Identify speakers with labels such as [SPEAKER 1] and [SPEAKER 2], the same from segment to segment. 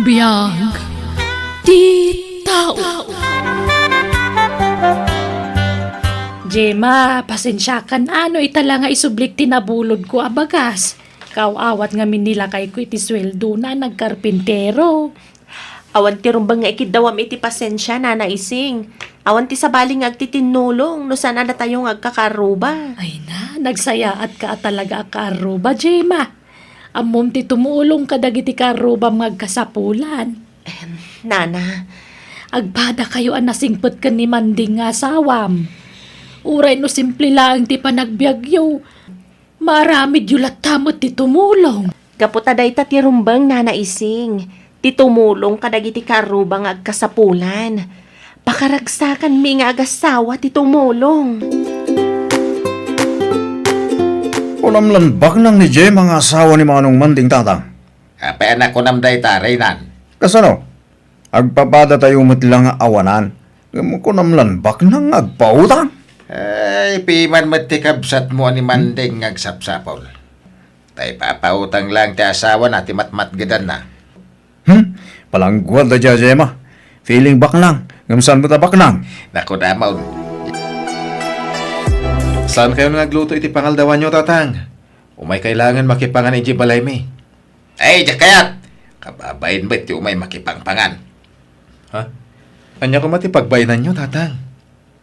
[SPEAKER 1] Biyag di tao. Jema, pasensya ka na. Ano itala nga isublik tinabulod ko abagas. Kawawat nga minila kay ko iti sweldo na nagkarpintero.
[SPEAKER 2] Awan ti rumbang nga ikidawam iti pasensya na naising. Awan ti sabaling agtitinulong no sana na tayong agkakaruba.
[SPEAKER 1] Ay na, nagsayaat ka talaga akaruba, Jema. Amom ti tumulong ka dagiti karuba magkasapulan.
[SPEAKER 2] Nana,
[SPEAKER 1] Agpada kayo ang nasingpot ka ni Manding nga asawam. Uray no simple lang ti panagbiagyo. Maramid yulat tamot ti tumulong.
[SPEAKER 2] kaputa day ta ti rumbang na naising. Ti tumulong kadagiti karuba nga agkasapulan. Pakaragsakan mi nga agasawa ti tumulong.
[SPEAKER 3] Unamlanbak nang ni Jem ang asawa ni Manong Manding tatang.
[SPEAKER 4] Anak ko namday tarinan.
[SPEAKER 3] Kasano? Agpapada tayo matlang awanan. Kunamlanbak nang agpautang.
[SPEAKER 4] Ay, piman matikabsat mo ni Manding ngagsapsapol. Tay papautang lang ti asawa na ti matmatgadan na.
[SPEAKER 3] Palangguad da dya, Jema. Feeling bak lang. Ngamsan mo tabak lang.
[SPEAKER 4] Naku damaw.
[SPEAKER 5] Saan kayo nagluto iti pangaldawan nyo, tatang? Umay kailangan makipangan iti balay mi.
[SPEAKER 4] Ay, jakayat! Kababayin ba't yung may makipangpangan?
[SPEAKER 5] Ha? Anya ko matipagbaynan nyo, tatang?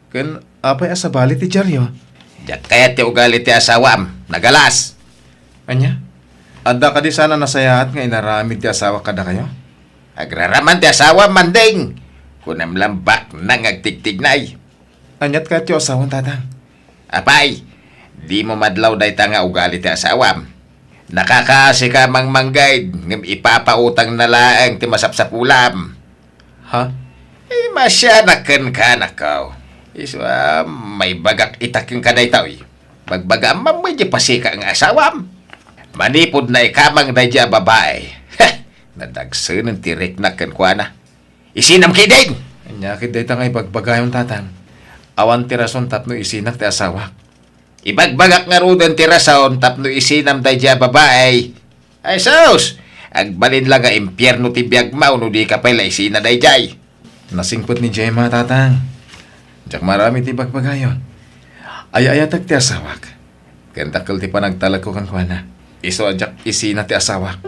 [SPEAKER 5] Kan apay asabali ti Jaryo?
[SPEAKER 4] Jakayat yung ugali ti asawam. Nagalas!
[SPEAKER 5] Anya? Adda ka di sana nasayaat nga inaramid ti asawa kada kayo?
[SPEAKER 4] Agraraman ti asawam, Manding! Kunam lambak nang agtigtignay.
[SPEAKER 5] Anyat ka ti asawan, tatang?
[SPEAKER 4] Apay, di mo madlaw day nga ugali ti asawam. Nakakaasi ka mang manggay, ngam ipapautang na laang ti masapsapulam.
[SPEAKER 5] Ha?
[SPEAKER 4] Masyanakan ka na kao. Iswa, may bagak itaking ka day tao. Bagbaga mamay di pasika ang asawam. Manipod na ikamang day di babae. Nadagsan ng tirik na kankwana. Isinam kiding!
[SPEAKER 5] Anya kid day tangay bagbagayon, tatang. Awan ti rason tapno isinak ti asawa.
[SPEAKER 4] Ibagbagak nga rudan ti rason tapno isinam day di babae. Ay sus! Agbalin lang nga impyerno ti biyagmaw no di ka pala isina day jay.
[SPEAKER 5] Nasingpot ni Jema, tatang. Diyak marami ti bagbagayon. Ay-ayatag ti asawak. Kantakal ti panagtalag ko kang kuana. Iso adyak isina ti asawak.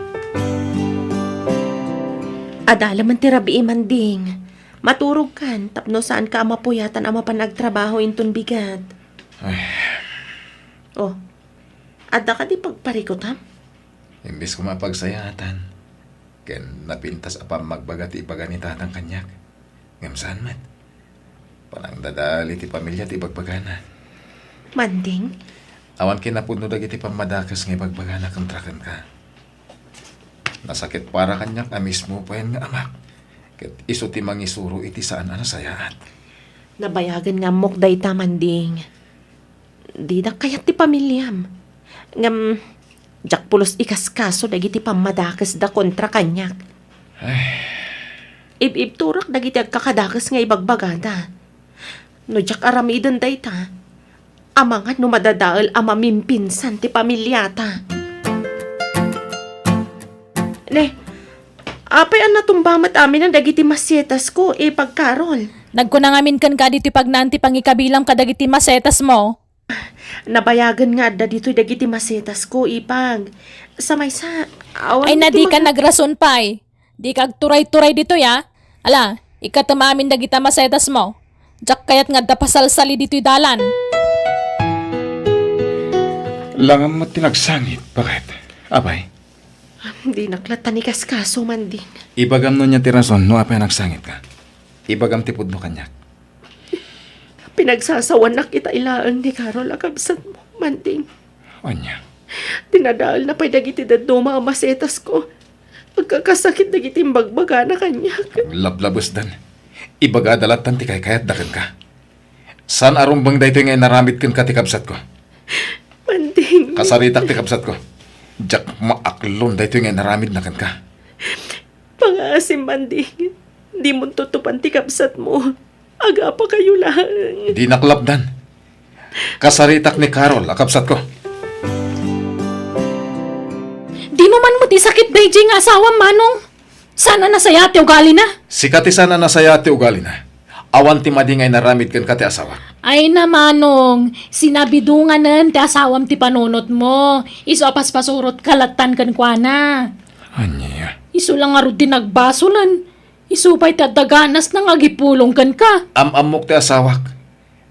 [SPEAKER 2] Adala man ti rabi Manding. Maturog kan, tapno saan ka mapuyatan ang mapanagtrabaho intun bigat. Oh, adda ka di pagparikot ha?
[SPEAKER 5] Imbis ko mapagsayatan. Ken napintas apam magbaga ti ibaga ni tatang kanyak. Ngamsaan man. Panang dadali ti pamilya ti bagbagana.
[SPEAKER 2] Manding,
[SPEAKER 5] Awan kinapuno dagiti pamadakas nga bagbagana kontrakan ka. Nasakit para kanyak a mismo pa yan nga amak. Ket iso ti mangisuro iti saan ana sayaat.
[SPEAKER 2] nabayagan nga mokday ta Manding. Di na kayat ti pamilyam. Ngam, jak pulos ikaskaso dagiti pamadakas da kontra kanyak. Ib-ib turak dagiti agkakadakas nga ibagbagada. No jak aramidan day ta. Amangan no madadaal amamimpinsan ti pamilyata. Ne, apay ang natumbamat amin ang dagiti masyetas ko pagkarol.
[SPEAKER 1] Nagkunangamin kan ka dito pagnanti pangikabilang kadagiti masetas mo.
[SPEAKER 2] Nabayagan nga da dito dagiti masetas ko ipag. Samay sa awan
[SPEAKER 1] Ay na
[SPEAKER 2] ti
[SPEAKER 1] di ka nagrason pay. Di ka turay-turay dito ya. Ala, ikatamamin dagita masetas mo. Diyak kayat nga dapasalsali dito'y dalan.
[SPEAKER 5] Langam mo tinagsangit. Bakit? Abay,
[SPEAKER 2] Di naklatan ni kaskaso man din.
[SPEAKER 5] ibagam no niya ti rason no apay nagsangit ka. Ibagam ti pudno kanyak.
[SPEAKER 2] Pinagsasawan na kita ilaan ni Carol akabsat mo, Manding.
[SPEAKER 5] Anya.
[SPEAKER 2] Tinadaal na pa'y dagiti daduma ang masetas ko. Pagkakasakit dagiti bagbaga na kanya.
[SPEAKER 5] Lablabos dan. Ibaga dalatan ti kay kayat dakan ka. San arumbang dayto nga inaramit kan ka ti kabsat ko?
[SPEAKER 2] Manding.
[SPEAKER 5] Kasaritak ti kabsat ko. Jak maaklon dayto nga inaramid na kan ka.
[SPEAKER 2] Pangasim, Manding. Di mo tutupan ti kapsat mo. Aga pa kayo lang.
[SPEAKER 5] Di naklabdan. Kasaritak ni Carol, akabsat ko.
[SPEAKER 1] Di mo man mo ti sakit Beijing asawa manong. Sana nasaya ti ugali na.
[SPEAKER 5] Si kati sana nasaya ti ugali na. Awan ti madingay naramid kan kati asawa.
[SPEAKER 1] Ay namanong, sinabi dunganan ti asawam ti panunot mo. Iso apas pasurot kalatan kan kwa na.
[SPEAKER 5] Anya.
[SPEAKER 1] Iso lang nga rin nagbasulan. Iso pa'y tataganas na nga gipulong kan ka.
[SPEAKER 5] Amok ti asawak.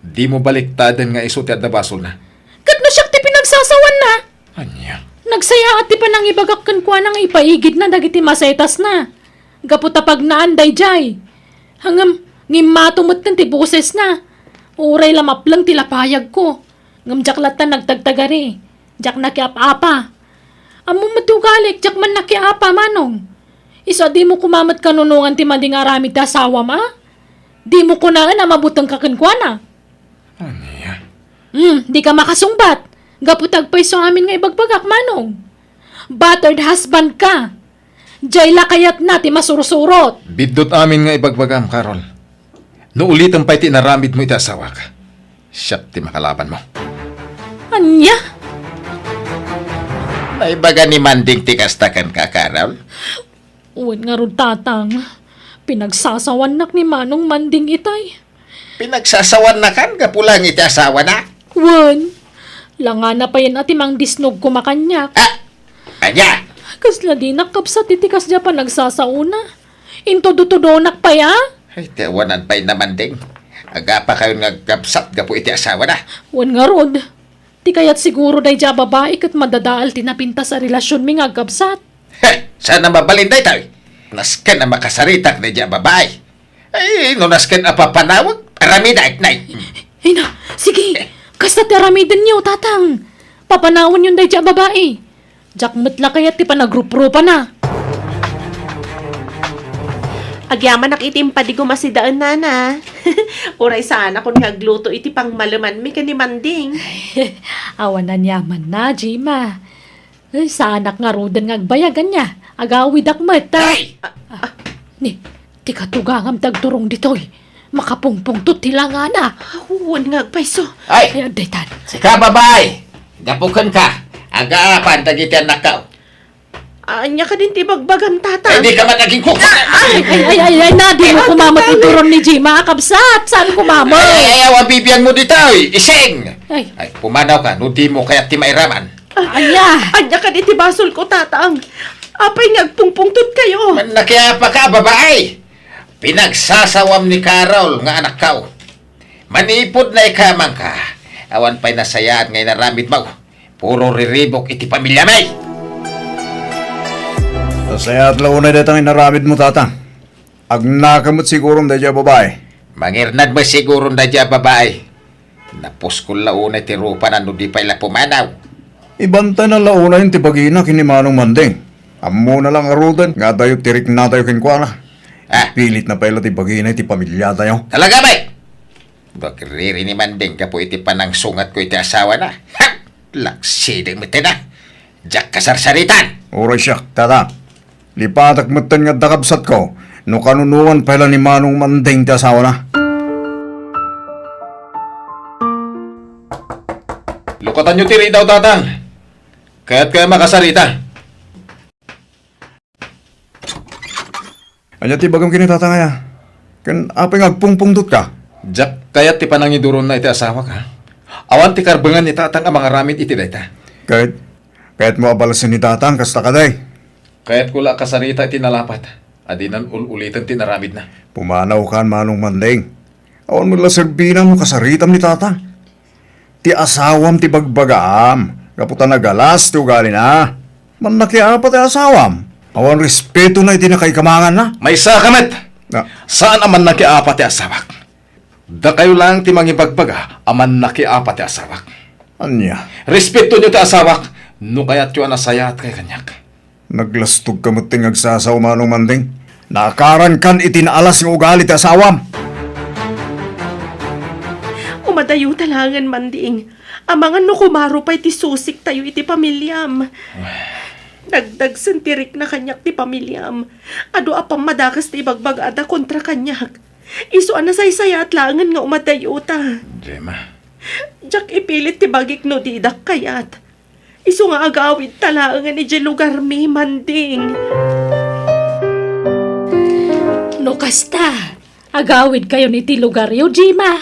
[SPEAKER 5] Di mo baliktadan nga iso ti adabasol na.
[SPEAKER 1] Kat na siya ti pinagsasawan na.
[SPEAKER 5] Anya.
[SPEAKER 1] Nagsaya at ti pa nang ibagak kan kwa nang ipaigid na dagiti masetas na. Gaputapag na anday jay. Hangam, ngimmatumot kan ti boses na. Uray lamap lang tilapayag ko. Ngam jaklatan nagtagtagari. Jak nakiap-apa. Amo matugalik, jak man nakiapa manong. Iso di mo kumamat kanunungan ti manding aramid ti asawa ma? Di mo kunaan na mabutang kakankwana.
[SPEAKER 5] Anya.
[SPEAKER 1] Di ka makasungbat. Gaputag pa iso amin nga ibagbagak manong. Battered husband ka. Jayla kayat na ti masurusurot.
[SPEAKER 5] Bidot amin nga ibagbagam, Carol. No ulitan pa'y ti naramid mo iti asawak. Siyat ti makalaban mo.
[SPEAKER 1] Anya?
[SPEAKER 4] May baga ni Manding ti kastakan ka, Carol.
[SPEAKER 1] Uwan nga ron tatang. Pinagsasawanak ni Manong Manding itay.
[SPEAKER 4] Pinagsasawan na kan, kapulang iti asawa na.
[SPEAKER 1] Wan. Langa na pa yan ati mang disnog kumakanyak.
[SPEAKER 4] Anya,
[SPEAKER 1] Kasla di nakapsat itikas dya pa nagsasauna. Intodo-todonak pa ya?
[SPEAKER 4] ay tiawanan pa'y na Manding. Aga pa kayo nga gabsat, gapu iti asawa na.
[SPEAKER 1] Wan nga rod. Di kaya't siguro day dya babae kat madadaal tinapinta sa relasyon mi nga gabsat.
[SPEAKER 4] Sana mabalinday tayo. Naskan na makasaritak na dyan babae. Ay, no naskan apapanawag, aramida iknay.
[SPEAKER 1] Ay na, sige. Kasta tiaramidan niyo, tatang. Papanawan yun day dya babae. Jack matla kaya't ti panagrup-rupa na.
[SPEAKER 2] Agyaman nakitim pa di gumasidaan nana. Uray sana kung nagluto iti pang malaman mi ni Manding.
[SPEAKER 1] Awan na niyaman na, Jima. Ay, sa anak nga rodan nga agbayagan niya. Agawid akmat, ha?
[SPEAKER 4] Ay!
[SPEAKER 1] Ni, ti katugangam tagturong ditoy. Makapungpung tutila nga na.
[SPEAKER 2] Huwag nga agpaiso.
[SPEAKER 4] Ay!
[SPEAKER 1] Ay, daytan.
[SPEAKER 4] Sika babae! Gapukan ka! Aga-apan, tagiti anak ka.
[SPEAKER 2] Anya ka din tibagbagam
[SPEAKER 4] Ay,
[SPEAKER 2] tata.
[SPEAKER 4] di ka man naging cook!
[SPEAKER 1] Ay, na, di mo kumamat ituron ni Jima, kabsat. Saan kumamot?
[SPEAKER 4] Ay, awa bibiyan mo dito, ising!
[SPEAKER 1] Ay,
[SPEAKER 4] Ay, pumanaw ka, no di mo kaya timairaman.
[SPEAKER 1] aya.
[SPEAKER 2] Anya ka din tibasol ko tatang. Apay ngagpungpungtut kayo.
[SPEAKER 4] Man nakiapa ka, babae! Pinagsasawam ni Carol nga anak ka. Manipod na ikamang ka. Awan pa'y nasayaan ngay naramid mo. Puro riribok iti pamilya may.
[SPEAKER 3] Tasaya at launay datang inaramid mo, tatang. Agnakamot siguro na dyan babae.
[SPEAKER 4] Mangirnad mo siguro na dyan babae. Napos ko launay ti rupa na no di pa ila pumanaw.
[SPEAKER 3] Ibanta na launay yung tipagina kini Manong Manding. Amo na lang arudan, nga tayo tirik na tayo kinkwana.
[SPEAKER 4] Ah,
[SPEAKER 3] Pilit na pala tipagina iti pamilya tayo.
[SPEAKER 4] talaga may? Bakiriri ni Manding ka po iti panang sungat ko iti asawa na. Ha! Laksideng mo na. Diyak kasarsaritan.
[SPEAKER 3] Oray siya, tata. Lipatak matan nga dakabsat ko. No kanunuan pala ni Manong Manding ti asawa na.
[SPEAKER 5] Lukatan nyo tiri daw, tatang. Kaya't kaya makasarita.
[SPEAKER 3] Anya ti bagam kini tata ngaya. Kan apeng agpungpungtut ka.
[SPEAKER 5] Jack, kaya't ti panangiduron na iti asawa ka. Awan ti karbangan ni tatang ang mga ramit iti dayta.
[SPEAKER 3] Kahit mo abalasin ni tatang kasta ka day.
[SPEAKER 5] Kaya't kula kasarita iti nalapat. Adinan ulitan ti naramid na.
[SPEAKER 3] Pumanaw ka Manong Manding. Awan mo lasagbinan mo kasaritam ni tata. Ti asawam ti bagbagaam. Kaputan na galas ti ugali na. Man nakiapa ti asawam. Awan respeto na iti nakikamangan na.
[SPEAKER 5] May sakamet!
[SPEAKER 3] Na,
[SPEAKER 5] Saan aman nakiapat ti asawak? Da kayo lang ti mangibagbaga, aman nakiapat ti asawak.
[SPEAKER 3] anya.
[SPEAKER 5] Respeto nyo ti asawak, no kaya't yun nasayat kay kanyak.
[SPEAKER 3] Naglastog ka mo tingagsasaw Manong Manding. Nakaran kan itinaalas yung ugali ti asawam.
[SPEAKER 2] Umadayo talangan Manding. Amangan no kumaro pa'y ti susik tayo iti pamilyam. Dagdag sentirik na kanyak ti pamilyam. Ado apang madakas ti bagbag ada kontra kanyak. Iso anasaysaya at langan nga umadayo ta.
[SPEAKER 5] Gemma,
[SPEAKER 2] Jack ipilit ti bagik no didak kayat. Iso nga agawid talangan ni lugar mi Manding.
[SPEAKER 1] No kasta. Agawid kayo ni ti lugar yo, Jima.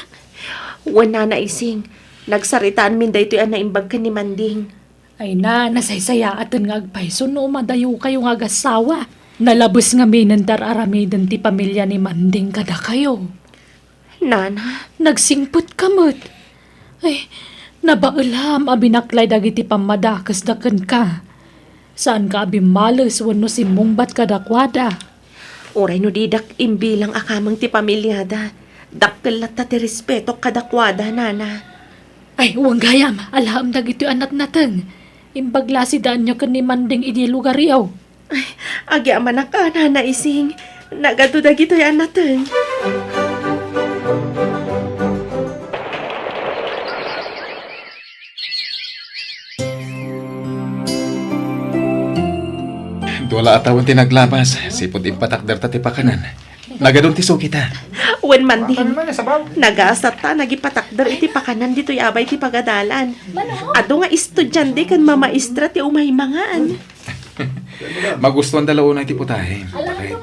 [SPEAKER 2] Wala na ising. Nagsaritaan min daytoy ang naimbag ka ni Manding.
[SPEAKER 1] Ay na, nasaysaya atin nga agpayso no madayo kayo nga agasawa. Nalabos nga minandar aramidan ti pamilya ni Manding kada kayo.
[SPEAKER 2] Nana,
[SPEAKER 1] Nagsingput kamot. Ay, nabaalam abinaklay dagiti pamadakas daken ka. Saan ka abimalos wano si mungbat kadakwada.
[SPEAKER 2] oray no didak imbilang akamang ti pamilyada. Dakkel at ti respeto kadakwada, Nana.
[SPEAKER 1] Ay, uwang gayam, alham dagiti anak natin. Imbagla si daan nyo kan ni Manding idi lugar yaw.
[SPEAKER 2] Ay, agyaman na ka, Nana ising. Nagaduda gito yan natin.
[SPEAKER 5] Wala atawon tinaglabas. Sipod impatakder ta ti pakanan. Nagadun ti kita.
[SPEAKER 2] Wen Manding, nagaasat ta, nagipatakder iti pakanan dito'y abay ti pagadalan. Ado nga estudyante kan mamaestra ti umahimangaan.
[SPEAKER 5] Magustuhan dalaw na ti putahe. Okay.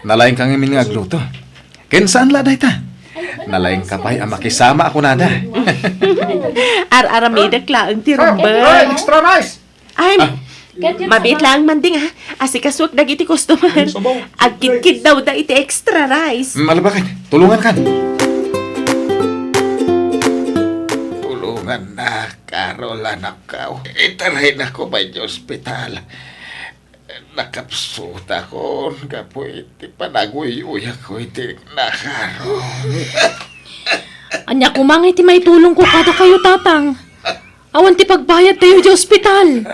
[SPEAKER 5] Nalaing kang imin nga agluto. Ken saan laday ta? Nalaing kapay ang makisama ako nada.
[SPEAKER 2] Ar-aramidak laang ti rumbel.
[SPEAKER 3] Extra rice!
[SPEAKER 2] Ay, mabit lang Manding ha. Asikaswag dagiti customer. Agkit-kit daw da iti extra rice.
[SPEAKER 5] Malabakan, tulungan kan.
[SPEAKER 4] Tulungan na, Carol, anak ka. Itarahin ako ba yung ospital? Nakapsut ako. Kapo iti panaguy-uy ako iti nakaro.
[SPEAKER 1] Anya kumangay ti may tulong ko kada kayo tatang. Awan ti pagbayad tayo di ospital.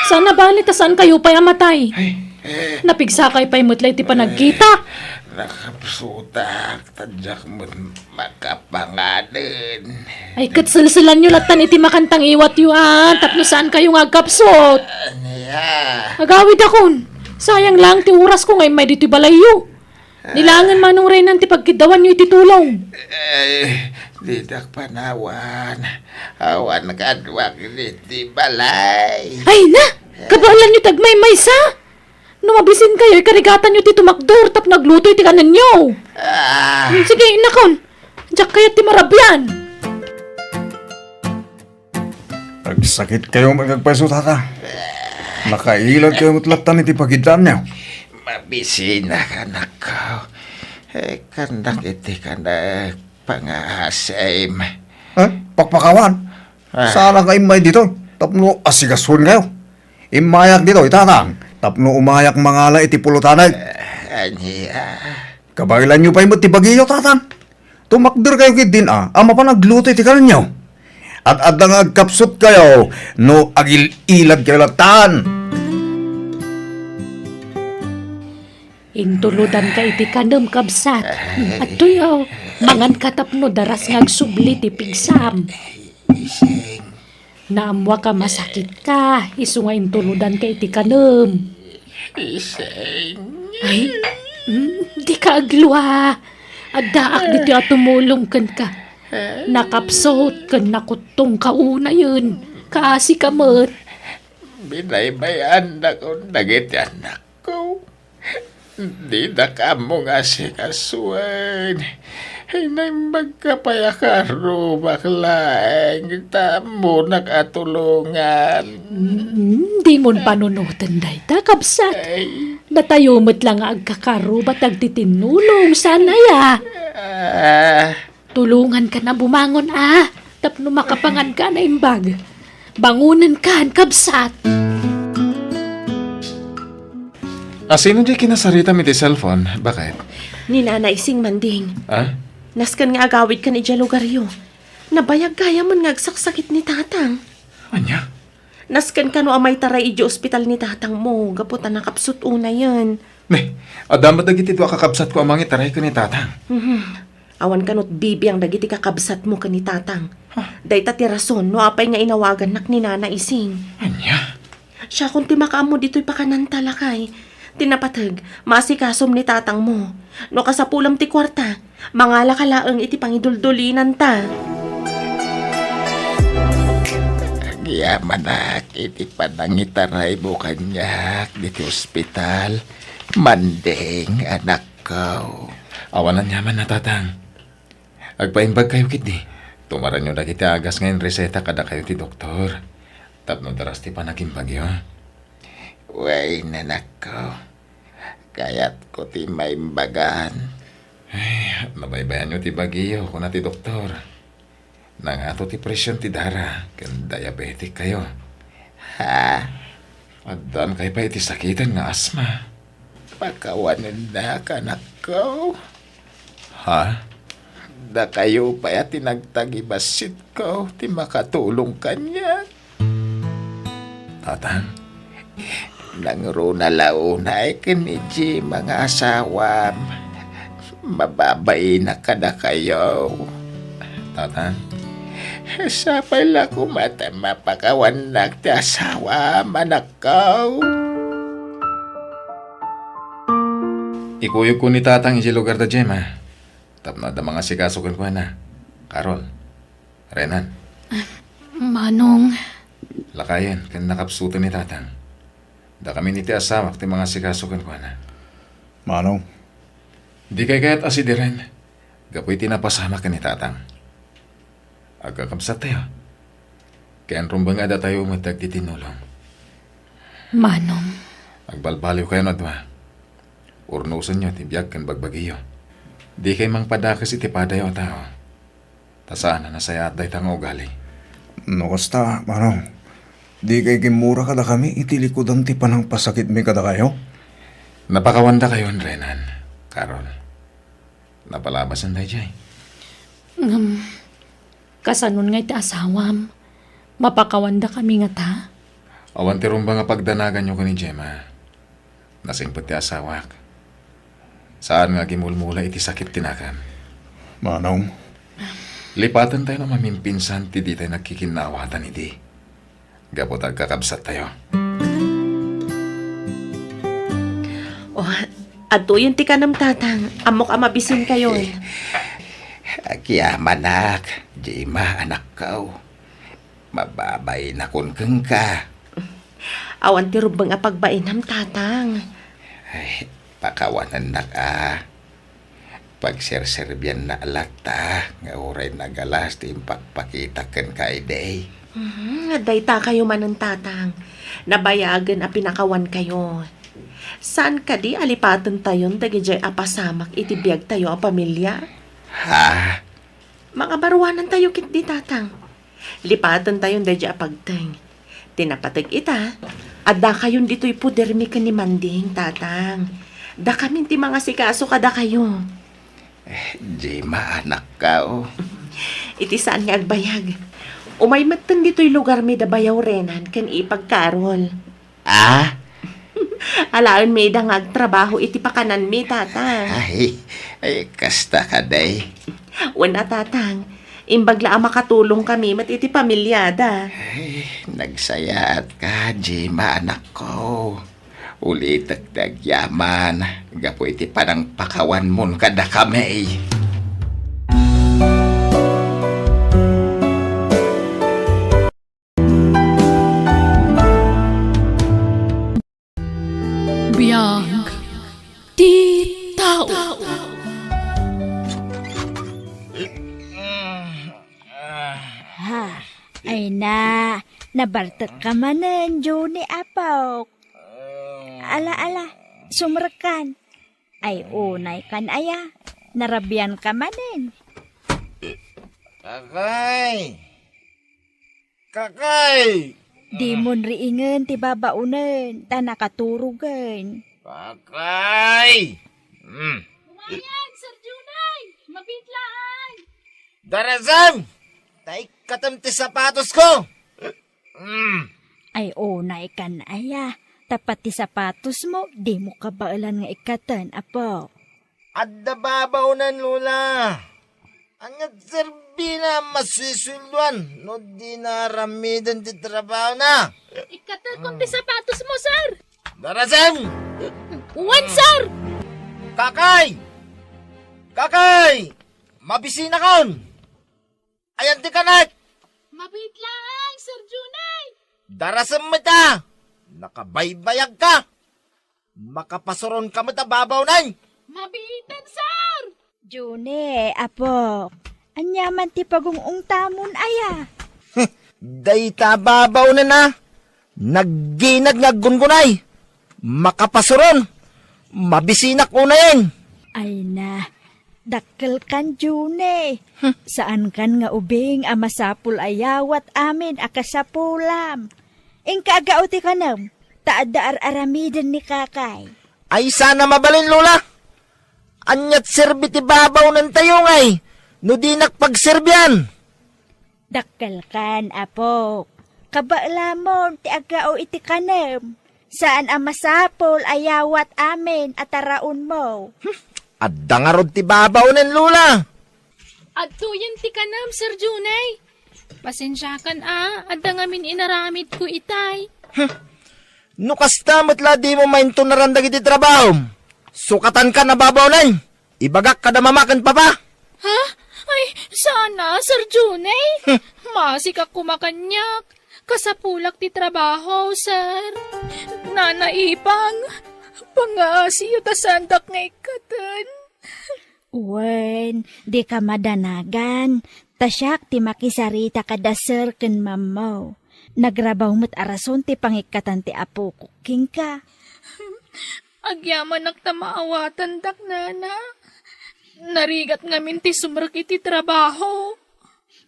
[SPEAKER 1] Sana balit saan kayo pa'y amatay. Napigsakay pa'y mutlay ti panagkita.
[SPEAKER 4] Nakapsutak, tadyak mo makapangalan.
[SPEAKER 1] Ay katsilsilan nyo latan iti makantang iwat yuan. Tapno saan kayo nga agkapsot. Agawid akon. Sayang lang ti oras ko ngay may dito'y balayo. Nilangan manong renan ti pagkidawan nyo iti tulong.
[SPEAKER 4] Didak panawan. Awan kadwak iti balay.
[SPEAKER 1] Ay na! Kabalan nyo tagmay maysa! Numabisin kayo, ikarigatan nyo ti tumakdor tap nagluto iti kanan nyo. Sige, inakon. Diyak kaya ti marabyan.
[SPEAKER 3] Nagsakit kayo magagpaiso, tata. Nakailag kayo matlatan iti pagidaan niyo.
[SPEAKER 4] Mabisin na kanak ko. Kandak iti kanak pangahasim.
[SPEAKER 3] Pakpakawan. Sana kayo may dito. Tapno asigasun kayo. Imayak dito, itatang. Tapno umayak mangala iti pulutanay.
[SPEAKER 4] Anya.
[SPEAKER 3] Kabailan nyo pa yung tibagiyo, tatang. Tumakdir kayo kit din, ama pa nagluto iti kanan nyo. At adang agkapsot kayo, no agil-ilag kayo latan.
[SPEAKER 1] Intuludan ka iti kanam kabsat. At tuyaw, mangan katapno daras ngagsubli ti pigsam. Naamwa ka masakit ka, iso nga intuludan ka iti kanam.
[SPEAKER 4] Iseng.
[SPEAKER 1] Ay, di ka agluha. Addaak dito at tumulong kan ka. Nakapsot kan nakutong kauna yun. Kaasi kamot.
[SPEAKER 4] Binaybayan na ko nagiti anak ko. Di na ka mo nga sikasuan. Ay na magkapayakaro baklaeng tamo nakatulungan.
[SPEAKER 1] Di mo panunutan day ta, kapsat. Natayumot lang nga agkakarubat agtitinulong sana ya. Tulungan ka na bumangon tapno makapangan ka na imbag. Bangunan ka, kapsat.
[SPEAKER 5] Sino di kinasarita mi ti cellphone? Bakit?
[SPEAKER 2] Ni Nana ising Manding. Naskan nga agawid ka ni Jalugaryo. Nabayag kaya man nga agsaksakit ni tatang.
[SPEAKER 5] Anya?
[SPEAKER 2] Naskan ka no amay taray iji ospital ni tatang mo. Gaputan nakapsut una yan.
[SPEAKER 5] Damat dagiti to kakabsat ko amang itaray ko ni tatang.
[SPEAKER 2] Awan ka no't bibi ang dagiti kakabsat mo ka ni tatang. Dayta ti rason no apay nga inawagan nak ni Nana ising.
[SPEAKER 5] Anya?
[SPEAKER 2] Siya kung ti makaamo dito'y pakanan talakay. Tinapatag, masikasom ni tatang mo. No kasapulam ti kwarta, mangala ka laang iti pangiduldulinan ta.
[SPEAKER 4] Yaman iti panangitaray mo kanyak diti ospital. Manding, anak ko.
[SPEAKER 5] Awanan yaman na tatang. Agpaimbag kayo kit di. Tumaran nyo na kita agas ngayon reseta kada kayo ti doktor. Tapno daras ti panaking bagyo.
[SPEAKER 4] Way, nanak ko. Kaya't ko ti maimbagan.
[SPEAKER 5] Nabaybayan nyo ti bagyo kung na ti doktor. Nangato ti presyon ti dara. Kan diabetic kayo.
[SPEAKER 4] Ha?
[SPEAKER 5] Addan kayo pa iti sakitan nga asma.
[SPEAKER 4] Pakawanan na, anak ko.
[SPEAKER 5] Ha?
[SPEAKER 4] Da kayo pa ya tinagtagibasit ko. Ti makatulong kanya.
[SPEAKER 5] Tatang?
[SPEAKER 4] Nangruna launay kiniji mga asawam. Mababay na kada kayo.
[SPEAKER 5] Tatang?
[SPEAKER 4] Sa pala ko mata mapakawan na ti asawam, anak ko.
[SPEAKER 5] Ikuyog ko ni tatang isi lugar da Gemma. Tapno da mga sikasukan ko na. Karol. Renan.
[SPEAKER 1] Manong,
[SPEAKER 5] Lakayan, kan nakapsuto ni tatang. Da kami ni ti asamak ti mga sikasukan ko na.
[SPEAKER 3] Manong,
[SPEAKER 5] Di kay kaya't asidiren. Gapoy tinapasama ka ni tatang. Agkakabsat tayo. Kayan rumbang ada tayo umatag ti tinulong.
[SPEAKER 1] Manong,
[SPEAKER 5] Agbalbaliw kayo na dwa. Urnusan nyo tibiyag kan bagbagiyo. Di kay mang padakas iti padayo tao. Tasaan na nasaya at day tang ugali.
[SPEAKER 3] no kasta, Manong. Di kay kimura kada kami, itilikodan ti panang pasakit mi kada kayo.
[SPEAKER 5] Napakawanda kayo, Renan. Carol. Napalabasan tayo dyan.
[SPEAKER 1] kasanon nga iti asawam. Mapakawanda kami nga ta.
[SPEAKER 5] Awan ti rumba nga pagdanagan nyo ka ni Gemma. Nasingpot ti asawak. Saan nga gimulmula iti sakit tinakam.
[SPEAKER 3] Manong,
[SPEAKER 5] Lipatan tayo na mamimpinsan ti di tayo nagkikinawatan iti. Gapot agkakabsat tayo.
[SPEAKER 2] Oh, ato yun ti kanam tatang. Amok amabisin kayo.
[SPEAKER 4] Agyaman nak, Jima, anak ko. Mababay na kun keng ka.
[SPEAKER 2] Awan ti rubang apagbainam tatang.
[SPEAKER 4] Ay, pakawanan na ka. Pagserserbyan na alata, nga oray nagalas ti impakpakita ken kay day.
[SPEAKER 2] Dayta kayo man ng tatang. Nabayagan a pinakawan kayo. Saan ka di alipatan tayon dagijay apasamak itibiyag tayo a pamilya?
[SPEAKER 4] Ha?
[SPEAKER 2] Mga baruanan tayo kit di tatang. Lipatan tayon dagijay apagteng. Tinapatag ita. Adda kayon dito'y pudermi ka ni Manding, tatang. Da kami ti mga sikaso kada kayo.
[SPEAKER 4] Jima, anak ko.
[SPEAKER 2] Iti saan nga agbayag. Umay matan dito'y lugar may dabayaw renan kan ipagkarol.
[SPEAKER 4] Ah?
[SPEAKER 2] Alaan may da nga agtrabaho iti pakanan mi, tatang.
[SPEAKER 4] Ay, kasta ka day.
[SPEAKER 2] Wala, tatang. Imbagla ang makatulong kami mat iti pamilyada.
[SPEAKER 4] Ay, nagsayaat ka, Jima, anak ko. Ulit agdagyaman. Gapo iti panang pakawan mon kada kami.
[SPEAKER 1] Biyag ti tao.
[SPEAKER 6] Ha, ay na, nabartak ka manan, Johnny Apok. Ala, sumrekan. Ay unay kan aya, narabian ka manan.
[SPEAKER 7] Kakay! Kakay!
[SPEAKER 6] Di mo riingen ti babaunen, ta nakaturugan.
[SPEAKER 7] Kakay!
[SPEAKER 1] Umayan, Sir Junay! Mabitlaan!
[SPEAKER 7] Darazam! Tay katam ti sapatos ko!
[SPEAKER 6] Ay unay kan aya, tapat ti sapatos mo, di mo kabaalan nga ikatan, Apo.
[SPEAKER 7] Adda babaw na lula! Anyat serbina masisulwan no di naramidan ti trabaho na!
[SPEAKER 1] Ikatal kong ti sapatos mo, sir!
[SPEAKER 7] Darazam!
[SPEAKER 1] Uwan, sir!
[SPEAKER 7] Kakay! Kakay! Mabisina kon! Ayan ti kanak!
[SPEAKER 1] Mabitlaan, Sir Junay!
[SPEAKER 7] Darasam mo ta! Nakabaybayag ka! Makapasuron ka matababaw nay.
[SPEAKER 1] Mabitan, sir!
[SPEAKER 6] June, apo. Anyaman ti pagungong tamon aya.
[SPEAKER 7] Day tababaw na. Nagginad nga gungunay. Makapasuron. Mabisinak una yan.
[SPEAKER 6] Ay na, dakkel kan June. Saan kan nga ubing amasapul ayawat amin akasapulam. Ingka agauti ka nam, taada aramiden ni kakay.
[SPEAKER 7] Ay sana mabalin Lola. Anyat serbiti babaw ng tayo ngay. No di nakpagserbyan.
[SPEAKER 6] Dakkel kan, apo. Kabaalamon ti agao iti kanem. Saan amasapol ayawat amin at taraon mo.
[SPEAKER 7] Adda nga rod ti babaw ng Lola.
[SPEAKER 1] At tuyan ti kanam, Sir Junay. Pasensyakan adda nga min inaramid ko itay.
[SPEAKER 7] No kasta matla di mo mainto narandag iti trabaho. Sukatan ka na babaw nay. Ibagak ka na mamakan pa pa.
[SPEAKER 1] Ha? Ay, sana, Sir Junay. Masik ako makanyak. Kasapulak ti trabaho, sir. Nanaipang. Pangasiyo ta sandak nga ikatan.
[SPEAKER 6] Wen, di ka madanagan. Tasyak ti makisarita kada sir ken mamaw. Nagrabaw mo't arason ti pangikatan ti apo kuking ka.
[SPEAKER 1] Agyaman nak maawatan dak nana. Narigat ngamin ti sumrek iti trabaho.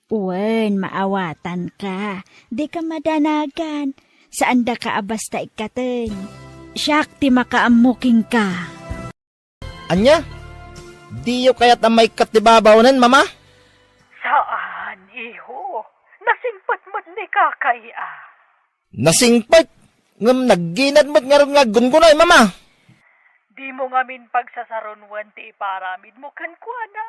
[SPEAKER 6] Wen, maawatan ka. Di ka madanagan. Saan da ka abasta ikaten. Siyak ti makaamuking ka.
[SPEAKER 7] Anya? Di yo kaya't ang may katibabawnan, mama?
[SPEAKER 2] Saan, iho? Nasingpat mo ni kakay
[SPEAKER 7] Nasingpat? Ngam nagginad mo't nga ron nga gungunay, mama?
[SPEAKER 2] Di mo nga min pagsasarunwan ti iparamid mo kan kwa na.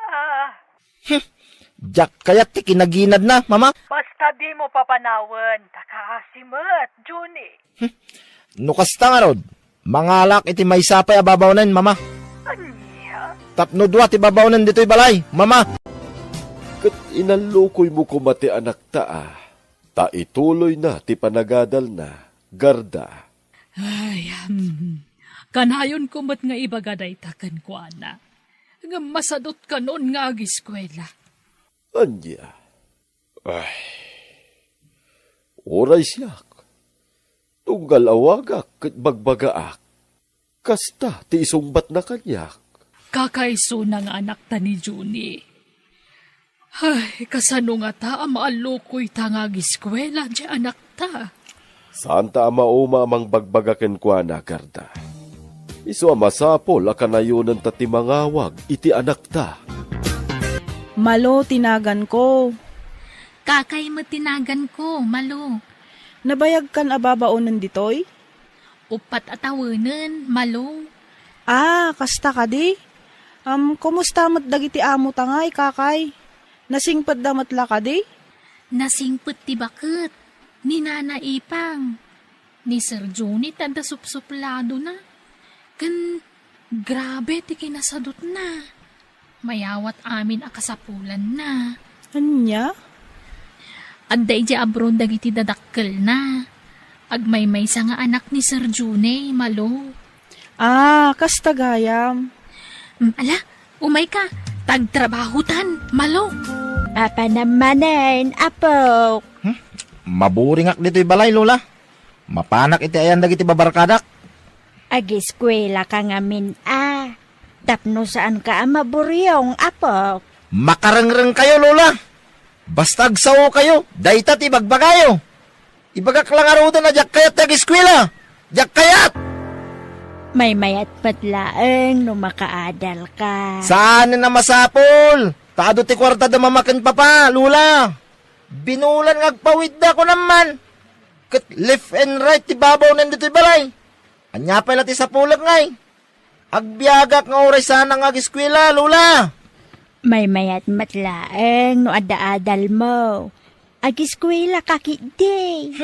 [SPEAKER 7] Diyak kaya't ti kinaginad na, mama?
[SPEAKER 2] Basta di mo papanawan, takasimat, Juni.
[SPEAKER 7] No kasta nga rod, mangalak iti may sapay ababawnan, mama?
[SPEAKER 2] Anya?
[SPEAKER 7] Tapno dua ti babawnan dito'y balay, mama?
[SPEAKER 8] Kat inalukoy mo kumati anak ta. Ta ituloy na ti panagadal na, garda.
[SPEAKER 1] Ay, kanayon kumat nga ibagaday takan ko, ana. Nga masadot ka noon nga agiskwela.
[SPEAKER 8] Anya? Ay, oray siyak. Tunggal awagak kat bagbagaak. Kasta ti isungbat na kanyak.
[SPEAKER 1] Kakaiso na nga anak ta ni Juni. Ay, kasano nga ta, maalukoy ta nga agiskwela, di anak ta.
[SPEAKER 8] Saan ta mauma amang bagbagaken kwa na, garda? Iso amasapol akanayunan ta ti mangawag iti anak ta.
[SPEAKER 9] Malo, tinagan ko.
[SPEAKER 1] Kakay mo tinagan ko, malo.
[SPEAKER 9] Nabayag kan ababaonan ditoy?
[SPEAKER 1] Upat atawanan, malo.
[SPEAKER 9] Kasta ka di? Kumusta mat dagiti amo tangay, kakay? Nasingpad damat la ka di?
[SPEAKER 1] Nasingput ti bakit. Ni Nana Ipang. Ni Sir Johnny tanda supsuplado na. Kan grabe ti kinasadot na. Mayawat amin akasapulan na.
[SPEAKER 9] Anya?
[SPEAKER 1] Adday di abron dagiti dadakkel na. Agmay-may sa nga anak ni Sir Johnny, malo.
[SPEAKER 9] Kasta gayam.
[SPEAKER 1] Ala, umay ka. Tagtrabahutan, malo.
[SPEAKER 6] Apa namanen, apo.
[SPEAKER 7] Maburingak dito'y balay, Lola. Mapanak iti ayan dagiti babarkadak.
[SPEAKER 6] Agiskwela ka nga min Tapno saan ka maburyong, apo.
[SPEAKER 7] Makarangrang kayo, Lola. Basta agsaw kayo, dayta ti bagbagayo. Ibagak lang arutan na jak kayat tag-eskwela. Jak kayat!
[SPEAKER 6] May mayat patlaeng no makaadal ka.
[SPEAKER 7] Saan na masapol? Tado ti kwarta da mamakan papa, Lola. Binulan ngagpawid da ko naman. Kat left and right ti babaw nandito balay. Anya pala ti sapulag ngay. Agbiagak nga oray sana nga giskwela, Lola.
[SPEAKER 6] May mayat matlaeng no ada-adal mo. Agiskwela kakidi.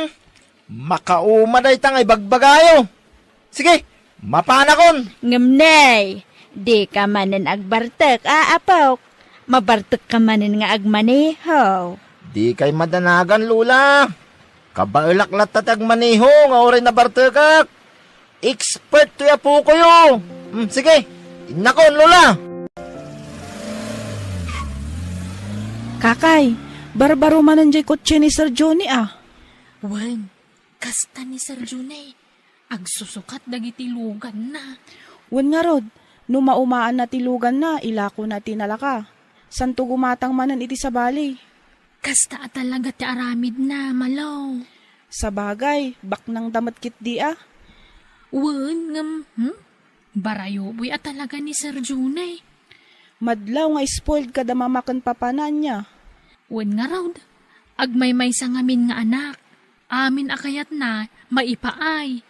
[SPEAKER 7] Makauma day tangay bagbagayo. Sige, mapanakon.
[SPEAKER 6] Ngamnay, di ka manen agbartek, apok. Mabartek ka manen nga agmaneho.
[SPEAKER 7] Di kay madanagan, Lola. Kabailak latat agmaneho nga oray na bartekak. Expert to ya po kayo. Sige, inakon, Lola.
[SPEAKER 9] Kakay, barbaro manan jay kotse ni Sir Johnny ah.
[SPEAKER 1] Wen, kasta ni Sir Junay. Agsusukat dagiti lugan na.
[SPEAKER 9] Wen nga rod, no maumaan na tilugan na, ilako na tinalaka. Santo gumatang manan iti sa bali.
[SPEAKER 1] Kasta talaga ti aramid na, malaw.
[SPEAKER 9] Sa bagay, bak nang damat kit di ah.
[SPEAKER 1] Wen, barayoboy at talaga ni Sir Junay.
[SPEAKER 9] Madlaw nga spoiled kada mamakan papanan niya.
[SPEAKER 1] Wen nga raw, agmay-may sa ngamin nga anak. Amin akayat na, maipaay.